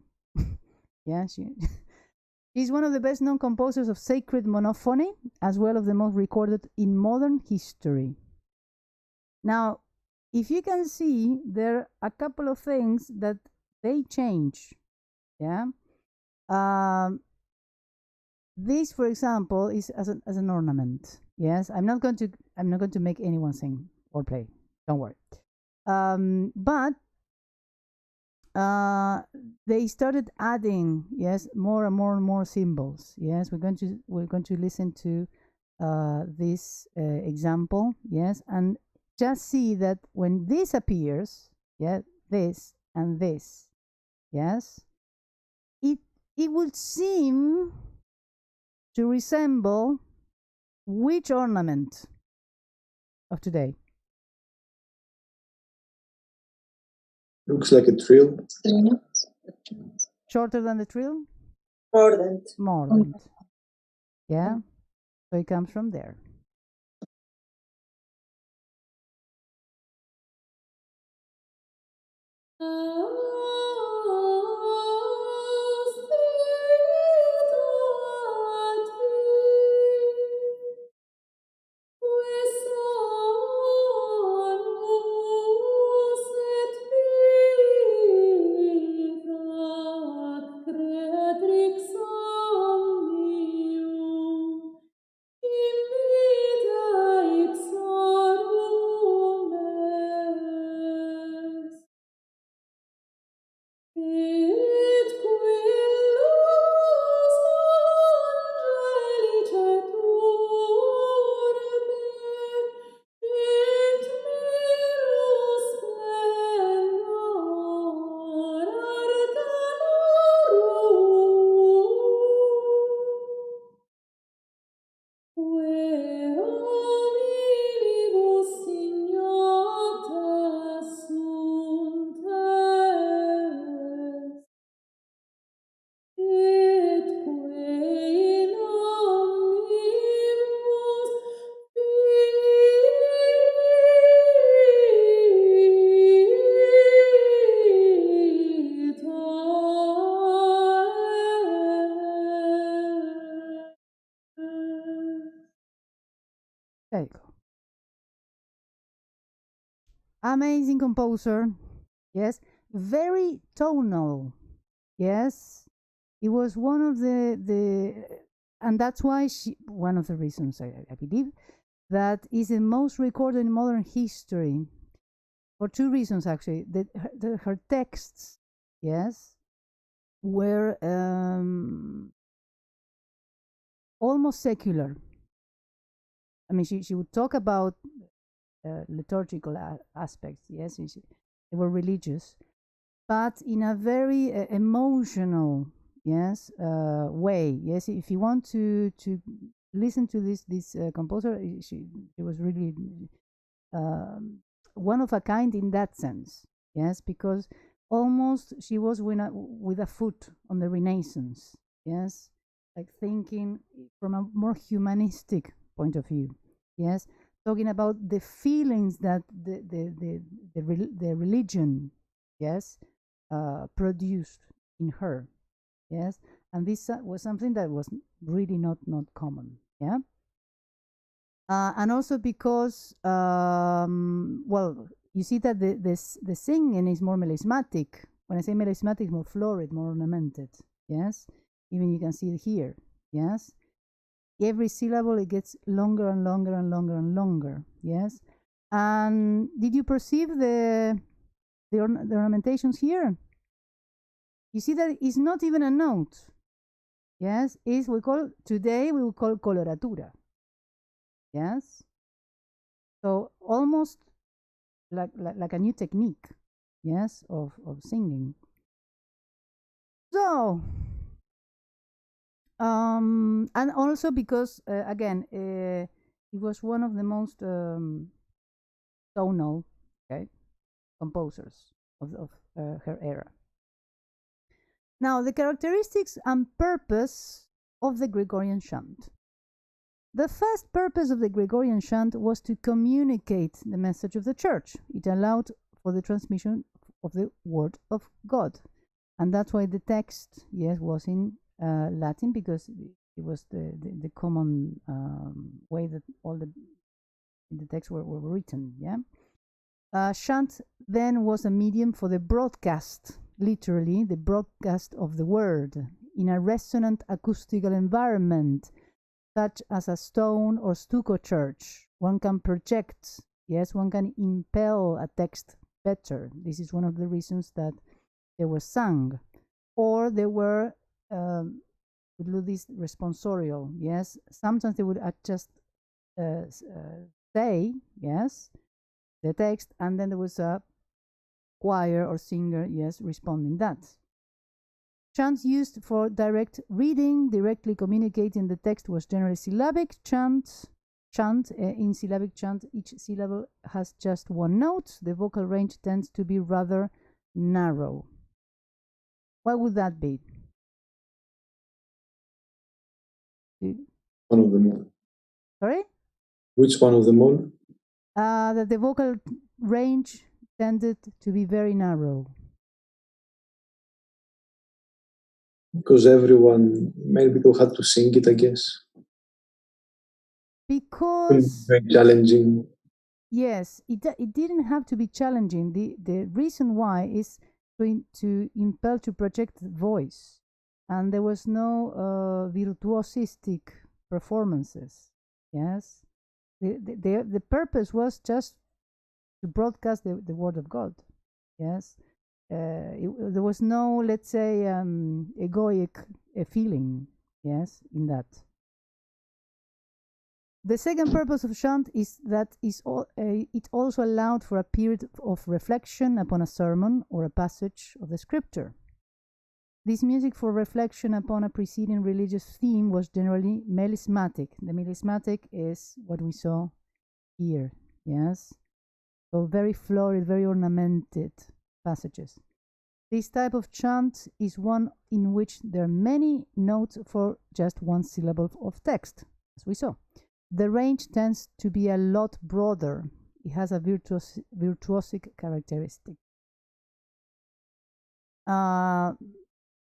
Yeah, she's one of the best-known composers of sacred monophony, as well as the most recorded in modern history. Now, if you can see, there are a couple of things that they change. Yeah. This, for example, is as an ornament. Yes, I'm not going to make anyone sing or play. Don't worry. But they started adding, yes, more and more symbols. Yes, we're going to listen to this example. Yes, and just see that when this appears, yeah, this and this, yes, it would seem to resemble which ornament of today? Looks like a trill. Shorter than the trill? Mordant. Mordant. Yeah, so it comes from there. There you go. Amazing composer. Yes. Very tonal. Yes. It was one of and that's why one of the reasons I believe that is the most recorded in modern history, for two reasons actually. Her texts, yes, were almost secular. I mean, she would talk about liturgical aspects, yes, they were religious, but in a very emotional, yes, way. Yes, if you want to listen to this composer, she was really one of a kind in that sense. Yes, because almost she was with a foot on the Renaissance. Yes, like thinking from a more humanistic point of view. Yes, talking about the feelings that the religion, yes, produced in her. Yes, and this was something that was really not common. Yeah. And also because, well, you see that the singing is more melismatic. When I say melismatic, more florid, more ornamented. Yes, even you can see it here. Yes, every syllable it gets longer and longer and longer and longer. Yes, and did you perceive the ornamentations here? You see that it's not even a note. Yes, is today we will call coloratura. Yes, so almost like a new technique, yes, of singing. So and also because again it was one of the most tonal, okay, composers of her era. Now, the characteristics and purpose of the Gregorian chant. The first purpose of the Gregorian chant was to communicate the message of the church. It allowed for the transmission of the word of God. And that's why the text, yes, was in Latin, because it was the common way that all the texts were written. Yeah. Chant then was a medium for the broadcast, literally the broadcast of the word in a resonant acoustical environment, such as a stone or stucco church. One can project, yes, one can impel a text better. This is one of the reasons that they were sung, or they were would do this responsorial. Yes, sometimes they would just say, yes, the text, and then there was a choir or singer, yes, responding that. Chants used for direct reading, directly communicating the text, was generally syllabic. Chant. In syllabic chant, each syllable has just one note. The vocal range tends to be rather narrow. What would that be? One of them all. Sorry? Which one of them all? That the vocal range tended to be very narrow. Because many people had to sing it, I guess. Because very challenging. Yes, it didn't have to be challenging. The reason why is to impel, to project voice, and there was no virtuosistic performances. Yes, the purpose was just to broadcast the word of God. Yes, there was no, let's say, egoic feeling. Yes, in that. The second purpose of chant is that it also allowed for a period of reflection upon a sermon or a passage of the scripture. This music for reflection upon a preceding religious theme was generally melismatic. The melismatic is what we saw here, yes? So very florid, very ornamented passages. This type of chant is one in which there are many notes for just one syllable of text, as we saw. The range tends to be a lot broader. It has a virtuosic characteristic.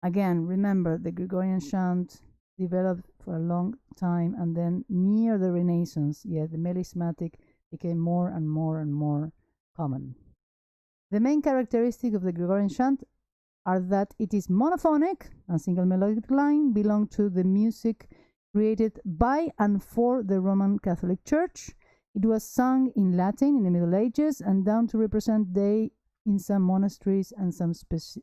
Again, remember, the Gregorian chant developed for a long time, and then near the Renaissance, the melismatic became more and more and more common. The main characteristic of the Gregorian chant are that it is monophonic, a single melodic line belong to the music created by and for the Roman Catholic Church. It was sung in Latin in the Middle Ages and down to represent day in some monasteries and some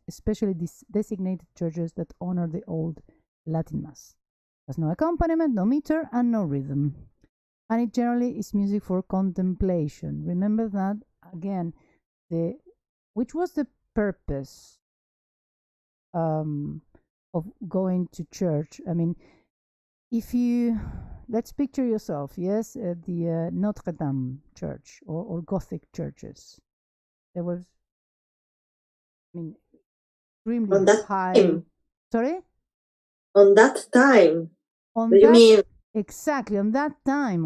specially designated churches that honor the old Latin Mass. There's no accompaniment, no meter, and no rhythm. And it generally is music for contemplation. Remember that, again, which was the purpose of going to church. I mean, if you, let's picture yourself, yes, at the Notre Dame church or Gothic churches. There was, I mean, extremely on that high. Time. Sorry? On that time. On What do that, you mean? exactly, on that time,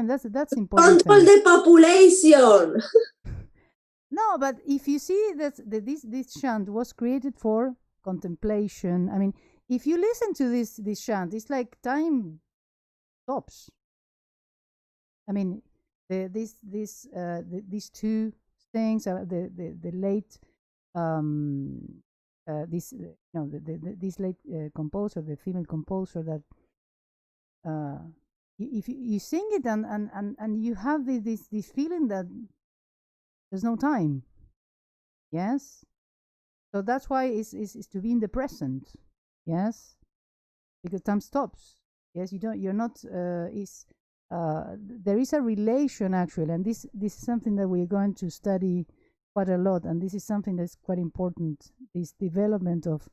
that's important. Control the population. No, but if you see that this chant was created for contemplation. I mean, if you listen to this chant, it's like time stops. I mean, these two things, the late this late composer, the female composer, that if you sing it and you have this feeling that there's no time. Yes, so that's why it's to be in the present. Yes, because time stops. Yes, you're not there is a relation actually, and this is something that we're going to study quite a lot, and this is something that's quite important, this development of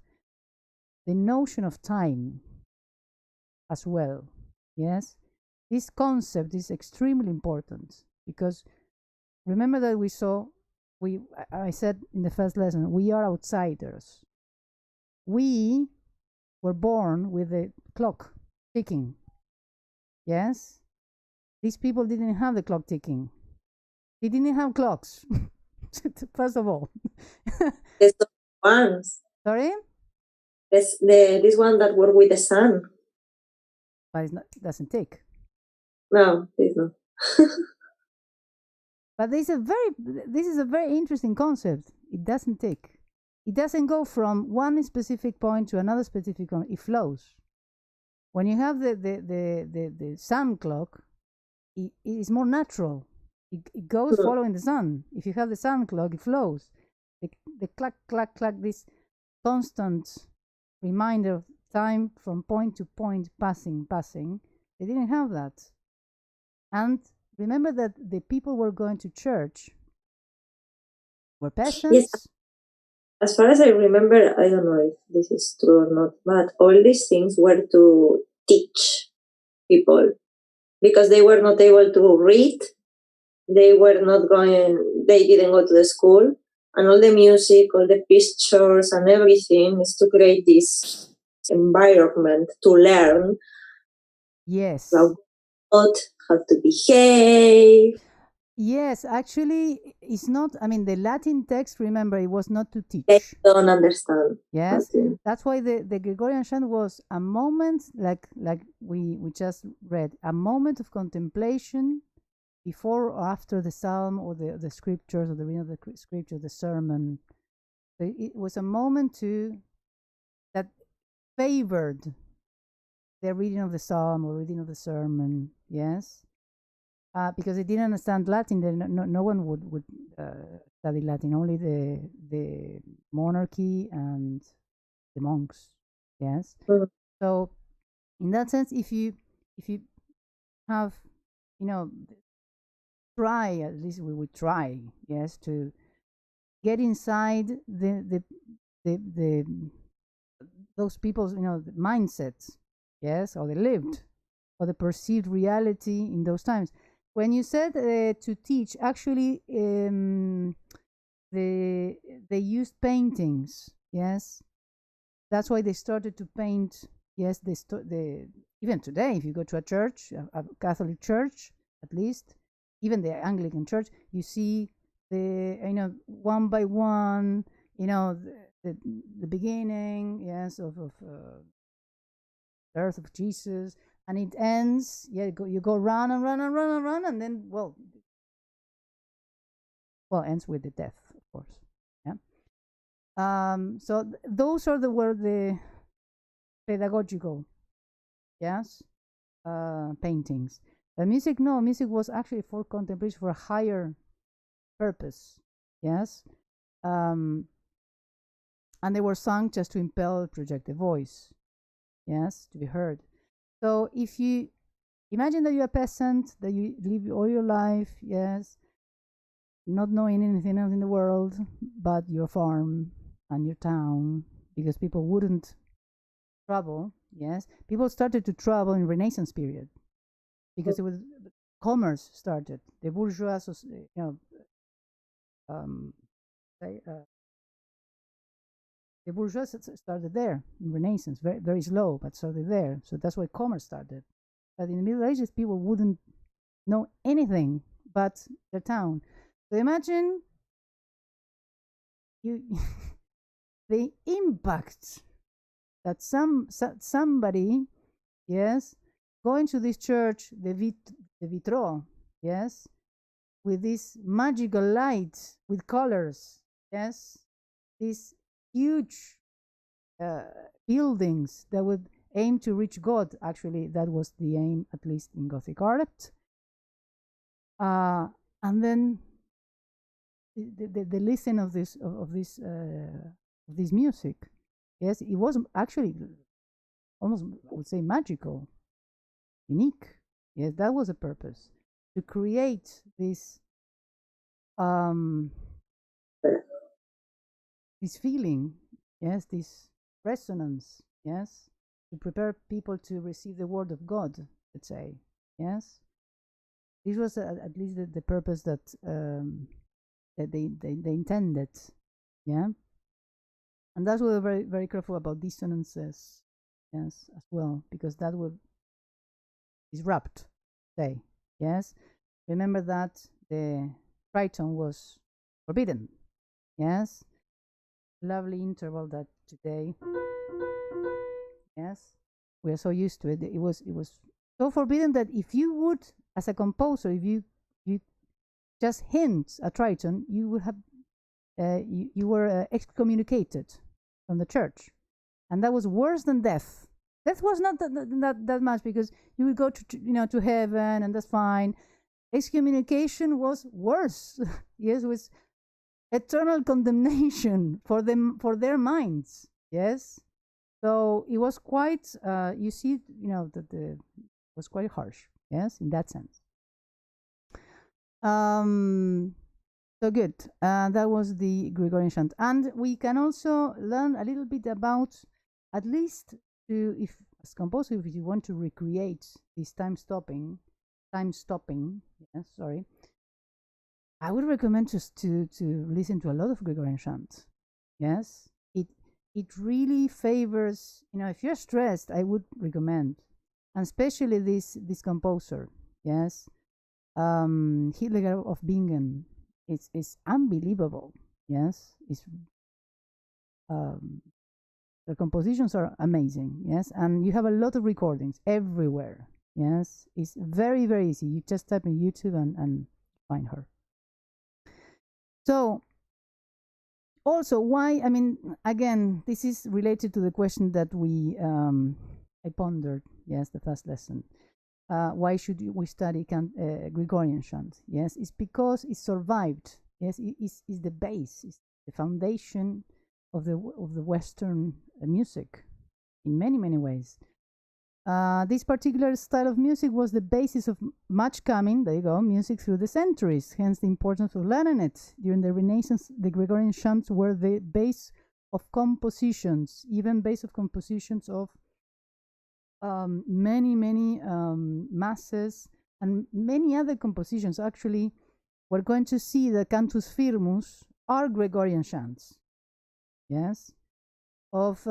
the notion of time as well. Yes, this concept is extremely important, because remember that I said in the first lesson, we are outsiders. We were born with the clock ticking. Yes, these people didn't have the clock ticking. They didn't have clocks. First of all. There's no ones. Sorry? This one that work with the sun. But it doesn't tick. No, it's not. But this is a very interesting concept. It doesn't tick. It doesn't go from one specific point to another specific point. It flows. When you have the sun clock, it is more natural. It goes following the sun. If you have the sun clock, it flows. The clack, clack, clack, this constant reminder of time from point to point, passing. They didn't have that. And remember that the people were going to church were peasants. Yes. As far as I remember, I don't know if this is true or not, but all these things were to teach people, because they were not able to read. They didn't go to the school, and all the music, all the pictures and everything is to create this environment to learn. Yes. How to behave. Yes, actually, it's not. I mean, the Latin text, remember, it was not to teach. They don't understand. Yes, that's why the Gregorian chant was a moment, like we just read, a moment of contemplation before or after the psalm or the scriptures, or the reading of the scripture, the sermon. So it was a moment that favored the reading of the psalm or reading of the sermon. Yes. Because they didn't understand Latin, then no one would study Latin. Only the monarchy and the monks. Yes. Mm-hmm. So, in that sense, if you have, try, at least we would try, yes, to get inside those people's mindsets, yes, or they lived, or the perceived reality in those times. When you said to teach, actually, they used paintings. Yes, that's why they started to paint. Yes, even today, if you go to a church, a Catholic church, at least, even the Anglican church, you see one by one, the beginning, yes, of birth of Jesus, and it ends. Yeah, you go run and run and run and run, and then well, ends with the death, of course. Yeah. So those are were the pedagogical, yes, paintings. Music, no, music was actually for contemplation, for a higher purpose. Yes. And they were sung just to impel, project the voice, yes, to be heard. So if you imagine that you're a peasant, that you live all your life, yes, not knowing anything else in the world but your farm and your town, because people wouldn't travel, yes, people started to travel in Renaissance period, because it was commerce started, the bourgeois, the bourgeois started there in Renaissance, very, very slow, but started there. So that's why commerce started. But in the Middle Ages, people wouldn't know anything but their town. So imagine you the impact that somebody, yes, going to this church, the Vitraux, yes, with this magical light, with colors, yes, these huge buildings that would aim to reach God. Actually, that was the aim, at least in Gothic art. And then the listen of this music, yes, it was actually almost, I would say, magical, unique. Yes, that was a purpose, to create this this feeling, yes, this resonance, yes, to prepare people to receive the word of God, let's say, yes. This was at least the purpose that that they intended, yeah. And that's why we're very, very careful about dissonances, yes, as well, because that will disrupt, say, yes. Remember that the tritone was forbidden, yes. Lovely interval that today, yes, we are so used to it. It was so forbidden that if you would, as a composer, if you just hint a tritone, you would have you were excommunicated from the church, and that was worse than death. Death was not that much, because you would go to heaven, and that's fine. Excommunication was worse. Yes, it was eternal condemnation for them, for their minds. Yes, so it was quite you see, that it was quite harsh, yes, in that sense. So good. That was the Gregorian chant, and we can also learn a little bit about, at least if as composer, if you want to recreate this time stopping, yes, sorry, I would recommend just to listen to a lot of Gregorian chant. Yes, it really favors, if you're stressed, I would recommend, and especially this composer, yes, Hildegard of Bingen. It's unbelievable. Yes, it's the compositions are amazing. Yes, and you have a lot of recordings everywhere. Yes, it's very, very easy. You just type in YouTube and find her. So also, why, I mean, again, this is related to the question that I pondered, yes, the first lesson. Why should we study Gregorian chant? Yes, it's because it survived. Yes, it's the base, it's the foundation of the Western music in many, many ways. This particular style of music was the basis of much coming, there you go, music through the centuries, hence the importance of learning it. During the Renaissance, the Gregorian chants were the base of compositions, even base of compositions of many masses and many other compositions. Actually, we're going to see the Cantus Firmus are Gregorian chants. Yes. Of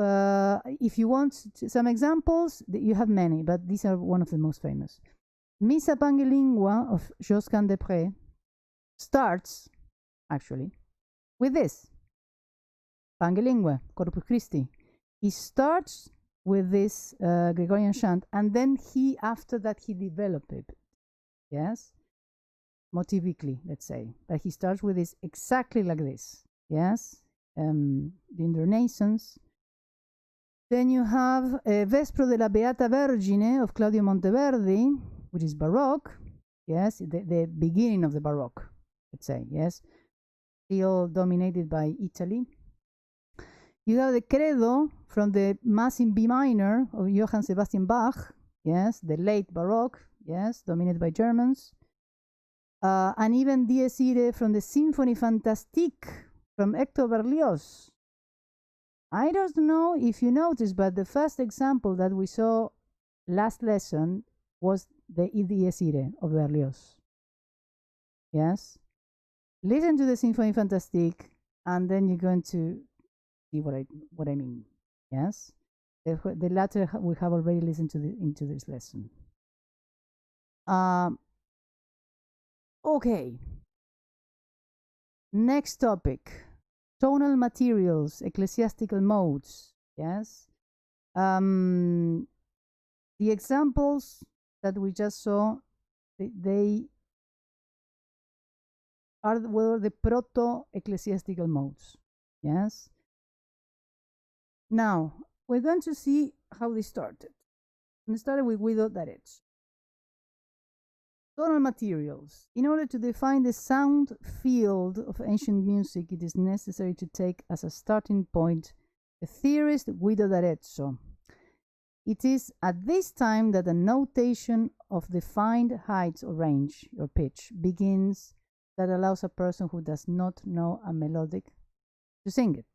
if you want some examples, you have many, but these are one of the most famous. Missa Pangelingua of Josquin des Prés starts actually with this Pangelingua, Corpus Christi. It starts with this Gregorian chant, and then after that he developed it, yes, motivically, let's say. But he starts with this exactly like this, yes, the intonations. Then you have Vespro della Beata Vergine of Claudio Monteverdi, which is Baroque, yes, the beginning of the Baroque, let's say, yes, still dominated by Italy. You have the Credo from the Mass in B minor of Johann Sebastian Bach, yes, the late Baroque, yes, dominated by Germans. And even Dies Irae from the Symphonie Fantastique from Hector Berlioz. I don't know if you noticed, but the first example that we saw last lesson was the Dies Irae of Berlioz. Yes? Listen to the Symphonie Fantastique, and then you're going to see what I mean. Yes? The latter we have already listened to into this lesson. Okay. Next topic. Tonal materials, ecclesiastical modes. Yes. The examples that we just saw, they were the proto-ecclesiastical modes. Yes. Now we're going to see how they started. And started with Guido d'Arezzo. Tonal materials. In order to define the sound field of ancient music, it is necessary to take as a starting point the theorist Guido d'Arezzo. It is at this time that a notation of defined heights or range or pitch begins that allows a person who does not know a melodic to sing it.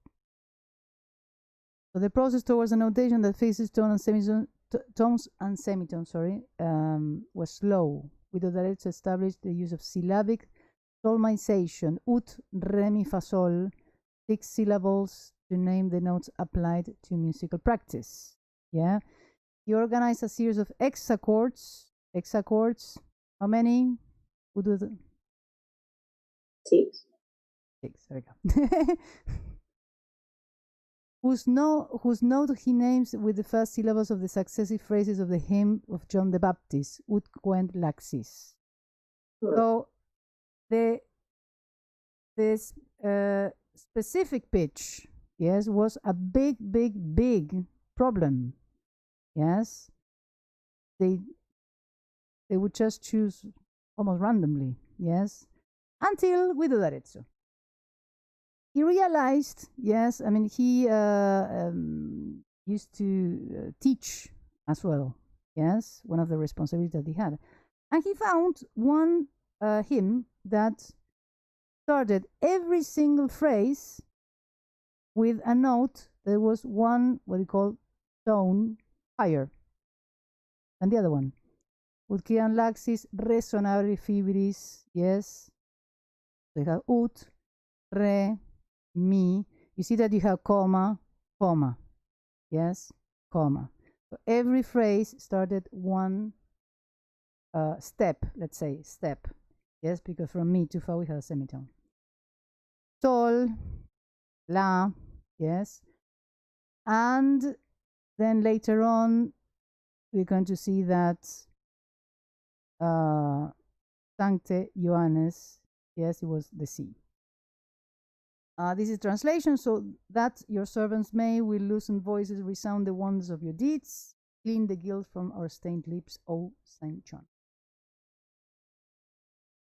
So the process towards a notation that fixes tones and semitones, was slow. Guido d'Arezzo established the use of syllabic solmization, ut, re, mi, fa, sol, 6 syllables to name the notes applied to musical practice. Yeah, he organized a series of hexachords. Hexachords, how many? Who do the 6. 6, there we go. whose note he names with the first syllables of the successive phrases of the hymn of John the Baptist, ut quent laxis. So the specific pitch, yes, was a big problem. Yes, they would just choose almost randomly. Yes, until Guido d'Arezzo. He realized, yes, I mean, he used to teach as well, yes, one of the responsibilities that he had. And he found one hymn that started every single phrase with a note that was one, what we call, tone higher than the other one. Ut quean laxis resonare fibris, yes. They have ut, re, mi. You see that you have comma, comma, yes, comma. So every phrase started one step, let's say step, yes, because from mi to fa we have a semitone. Sol, la, yes, and then later on we're going to see that Sancte Ioannes, yes, it was the C. This is translation, so that your servants will loosen voices, resound the wonders of your deeds, clean the guilt from our stained lips, O Saint John.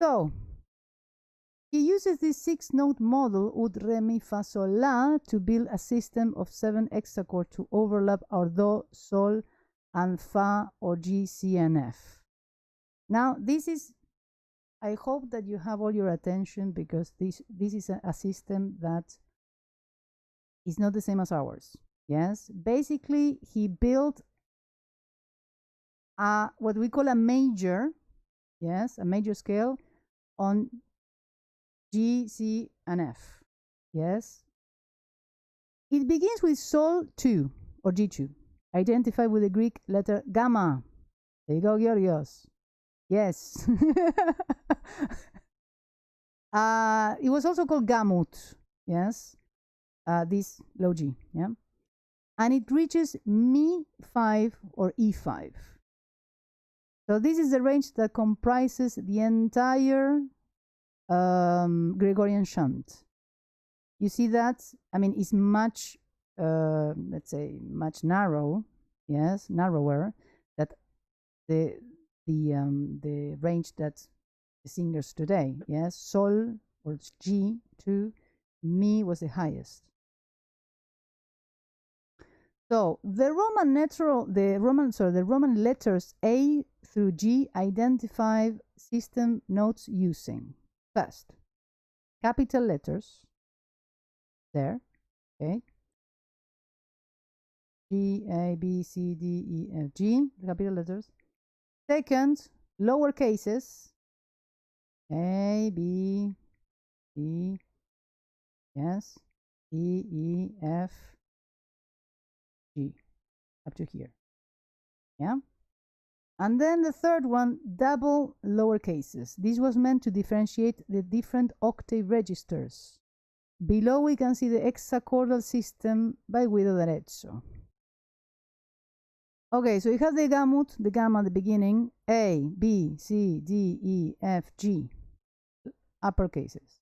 So he uses this 6-note model, ut, re, mi, fa, sol, la, to build a system of 7 hexachords to overlap our do, sol, and fa, or G, C, and F. Now this is, I hope that you have all your attention, because this is a system that is not the same as ours. Yes, basically he built what we call a major, yes, a major scale on G, C, and F. Yes, it begins with Sol 2 or G2, identified with the Greek letter gamma. There you go, Georgios. Yes. It was also called gamut. Yes. This low G. Yeah. and it reaches Mi5 or E5. So this is the range that comprises the entire Gregorian chant. You see that? I mean, it's much, let's say, much narrower. That the range that the singers today. Yes, Sol or G to Mi was the highest. So the Roman letters A through G identify system notes using first capital letters there, okay, G, A, B, C, D, E, F, G, the capital letters. Second, lower cases, A, B, C, yes, D, E, F, G, up to here, yeah. And then the third one, double lower cases. This was meant to differentiate the different octave registers. Below we can see the hexachordal system by Guido d'Arezzo. Okay, so you have the gamma at the beginning, A, B, C, D, E, F, G, upper cases.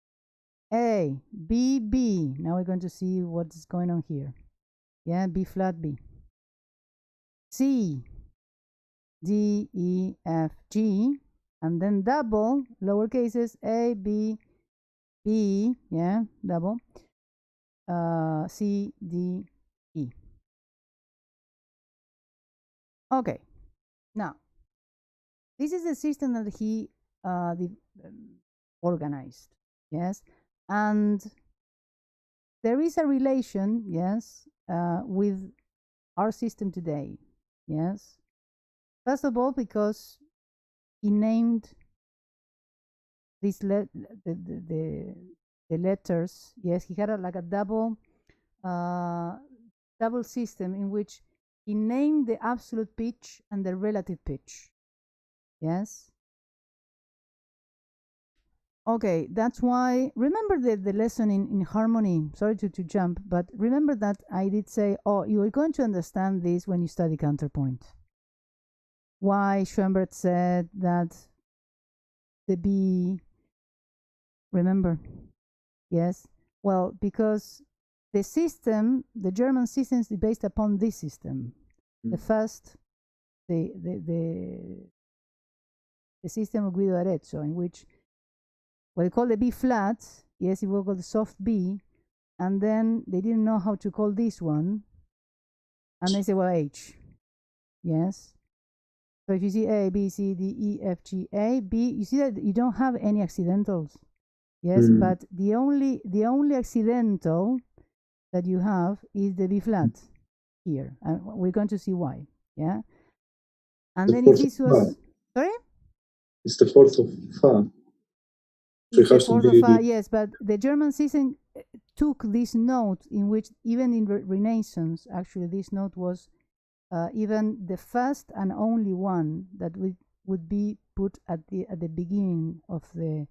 A, B, B. Now we're going to see what's going on here. Yeah, B flat, B. C, D, E, F, G, and then double lower cases, A, B, B, yeah, double, C, D, E. Okay, now this is the system that he organized, yes, and there is a relation, yes, with our system today, yes. First of all, because he named these the letters. Yes, he had like a double system in which he named the absolute pitch and the relative pitch. Yes. Okay, that's why, remember the lesson in harmony, sorry to jump, but remember that I did say, oh, you are going to understand this when you study counterpoint. Why Schoenberg said that the B, remember, yes, well, because the system, the German system is based upon this system. The first, the system of Guido d'Arezzo, in which what they call the B flat, yes, it was called the soft B, and then they didn't know how to call this one, and they say, well, H, yes. So if you see A, B, C, D, E, F, G, A, B, you see that you don't have any accidentals, yes. But the only accidental that you have is the B flat here, and we're going to see why, yeah. And then if this was, sorry, it's the fourth of Fa. It's the fourth of Fa, yes, but the German system took this note, in which even in Renaissance, actually, this note was even the first and only one that would be put at the beginning of the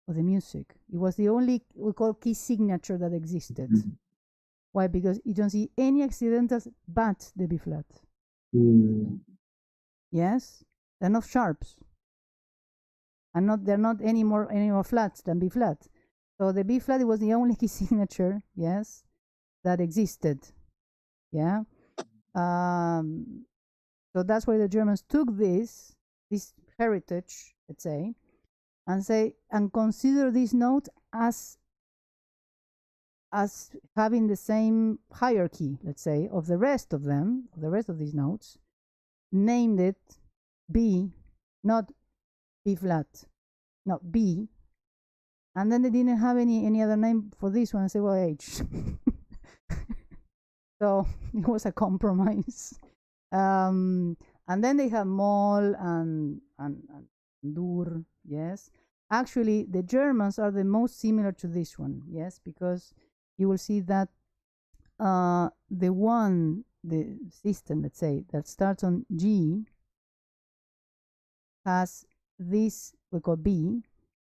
music. It was the only, we call, key signature that existed. Why? Because you don't see any accidentals but the B flat. Yes, they're not sharps, and they're not any more flats than B flat. So the B flat was the only key signature, yes, that existed. Yeah. So that's why the Germans took this heritage, let's say, and consider this note as having the same hierarchy, let's say, of the rest of them, the rest of these notes, named it B, not B flat, not B, and then they didn't have any other name for this one. I say, well, H. So it was a compromise. And then they have Moll and Dur, yes. Actually, the Germans are the most similar to this one, yes, because you will see that the system, let's say, that starts on G has this, we call B,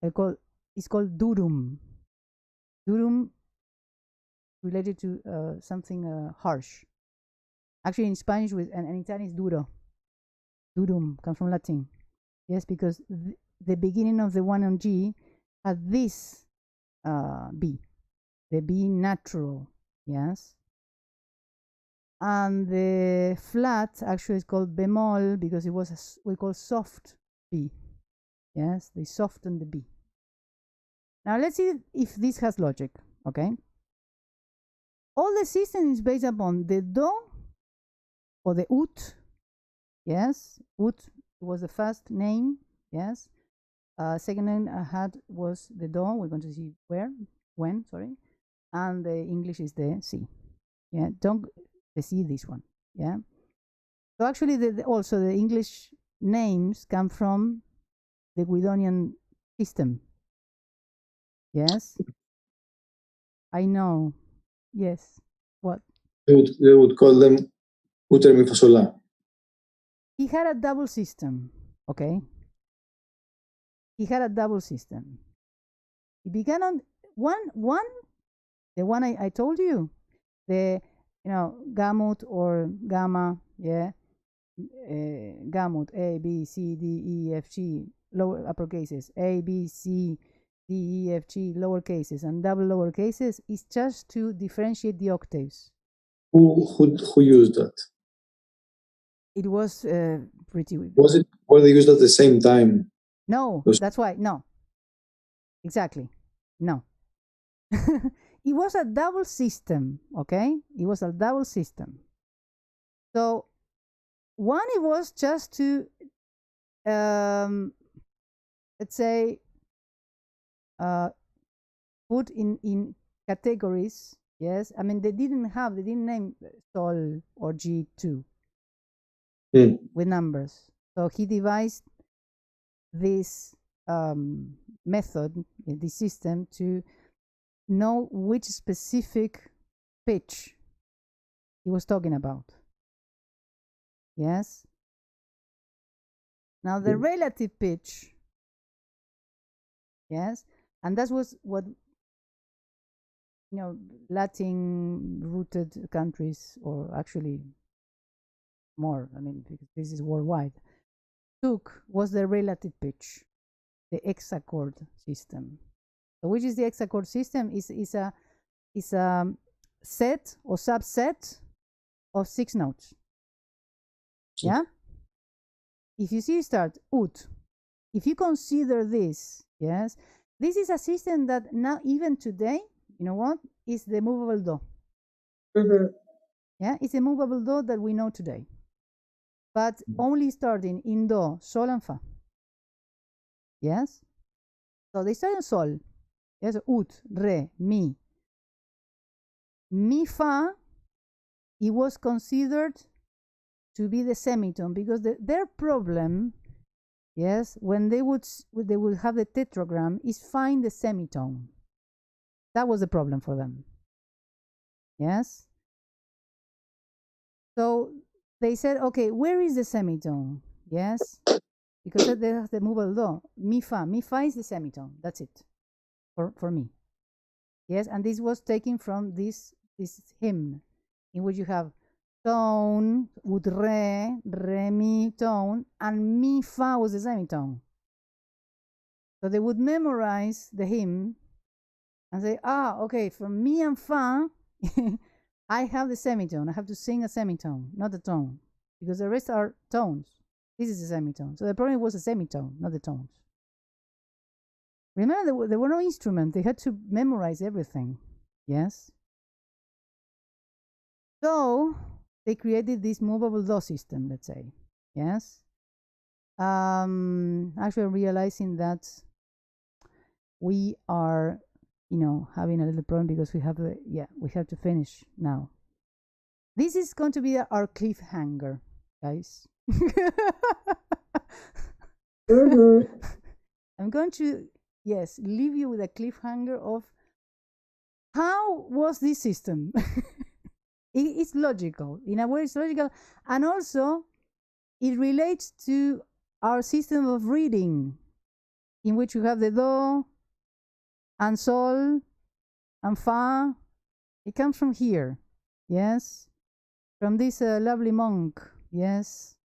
it's called Durum. Durum related to something harsh. Actually, in Spanish and in Italian is duro. Durum comes from Latin. Yes, because the beginning of the one on G had this B, the B natural. Yes. And the flat actually is called bemol because it was we call soft B. Yes, they soften the B. Now let's see if this has logic. Okay. All the system is based upon the do or the ut. Yes, ut was the first name. Yes. Second name I had was the do. We're going to see when, sorry. And the English is the C. Yeah, don't see this one. Yeah. So actually, also the English names come from the Guidonian system. Yes. I know. Yes. What? They would call them uter mi fa sol la. He had a double system. Okay. He had a double system. He began on one, the one I told you, the gamut or gamma, yeah, gamut A B C D E F G lower upper cases, A B C D E F G lower cases, and double lower cases is just to differentiate the octaves. Who used that? It was pretty. Were they used at the same time? No, that's why. No. Exactly. No. It was a double system, okay? It was a double system. So one, it was just to, let's say, put in categories. Yes, I mean they didn't name Sol or G2 with numbers. So he devised this method, this system, to know which specific pitch he was talking about. Yes. Now the relative pitch, yes, and that was what Latin rooted countries, or actually more, I mean, because this is worldwide, took was the relative pitch, the hexachord system. So which is the hexachord system? Is a set or subset of 6 notes. Yeah. If you see start ut, if you consider this, yes, this is a system that now even today, you know what, is the movable do. Yeah, it's a movable do that we know today, but only starting in do, sol, and fa. Yes. So they start in sol. Yes, ut, re, mi. Mi fa, it was considered to be the semitone because their problem, yes, when they would have the tetragram, is find the semitone. That was the problem for them. Yes. So they said, okay, where is the semitone? Yes, because they have the movable do. Mi fa is the semitone. That's it for me. Yes, and this was taken from this hymn, in which you have tone with re mi tone, and mi fa was the semitone. So they would memorize the hymn and say, okay, from mi and fa, I have the semitone. I have to sing a semitone, not a tone, because the rest are tones. This is a semitone. So the problem was a semitone, not the tones. Remember, there were no instruments. They had to memorize everything. Yes. So they created this movable do system, let's say. Yes. Actually realizing that we are, having a little problem because we have to finish now. This is going to be our cliffhanger, guys. I'm going to, leave you with a cliffhanger of how was this system. It's logical. In a way, it's logical. And also, it relates to our system of reading, in which you have the do and sol and fa. It comes from here. Yes. from this lovely monk, yes,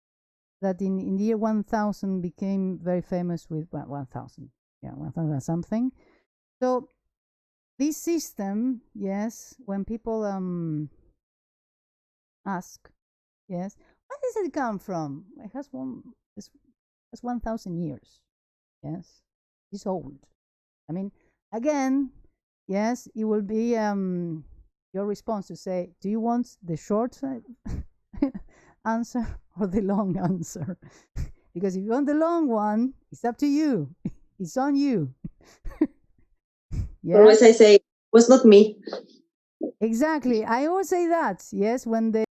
that in the year 1000 became very famous with 1000, yeah, 1000 something. So this system, yes, when people ask, yes, where does it come from? It has 1000 years, yes, it's old. I mean, again, yes, it will be your response to say, do you want the short answer or the long answer? Because if you want the long one, it's up to you. It's on you. Yes? Always I say, it was not me. Exactly. I always say that, yes, when they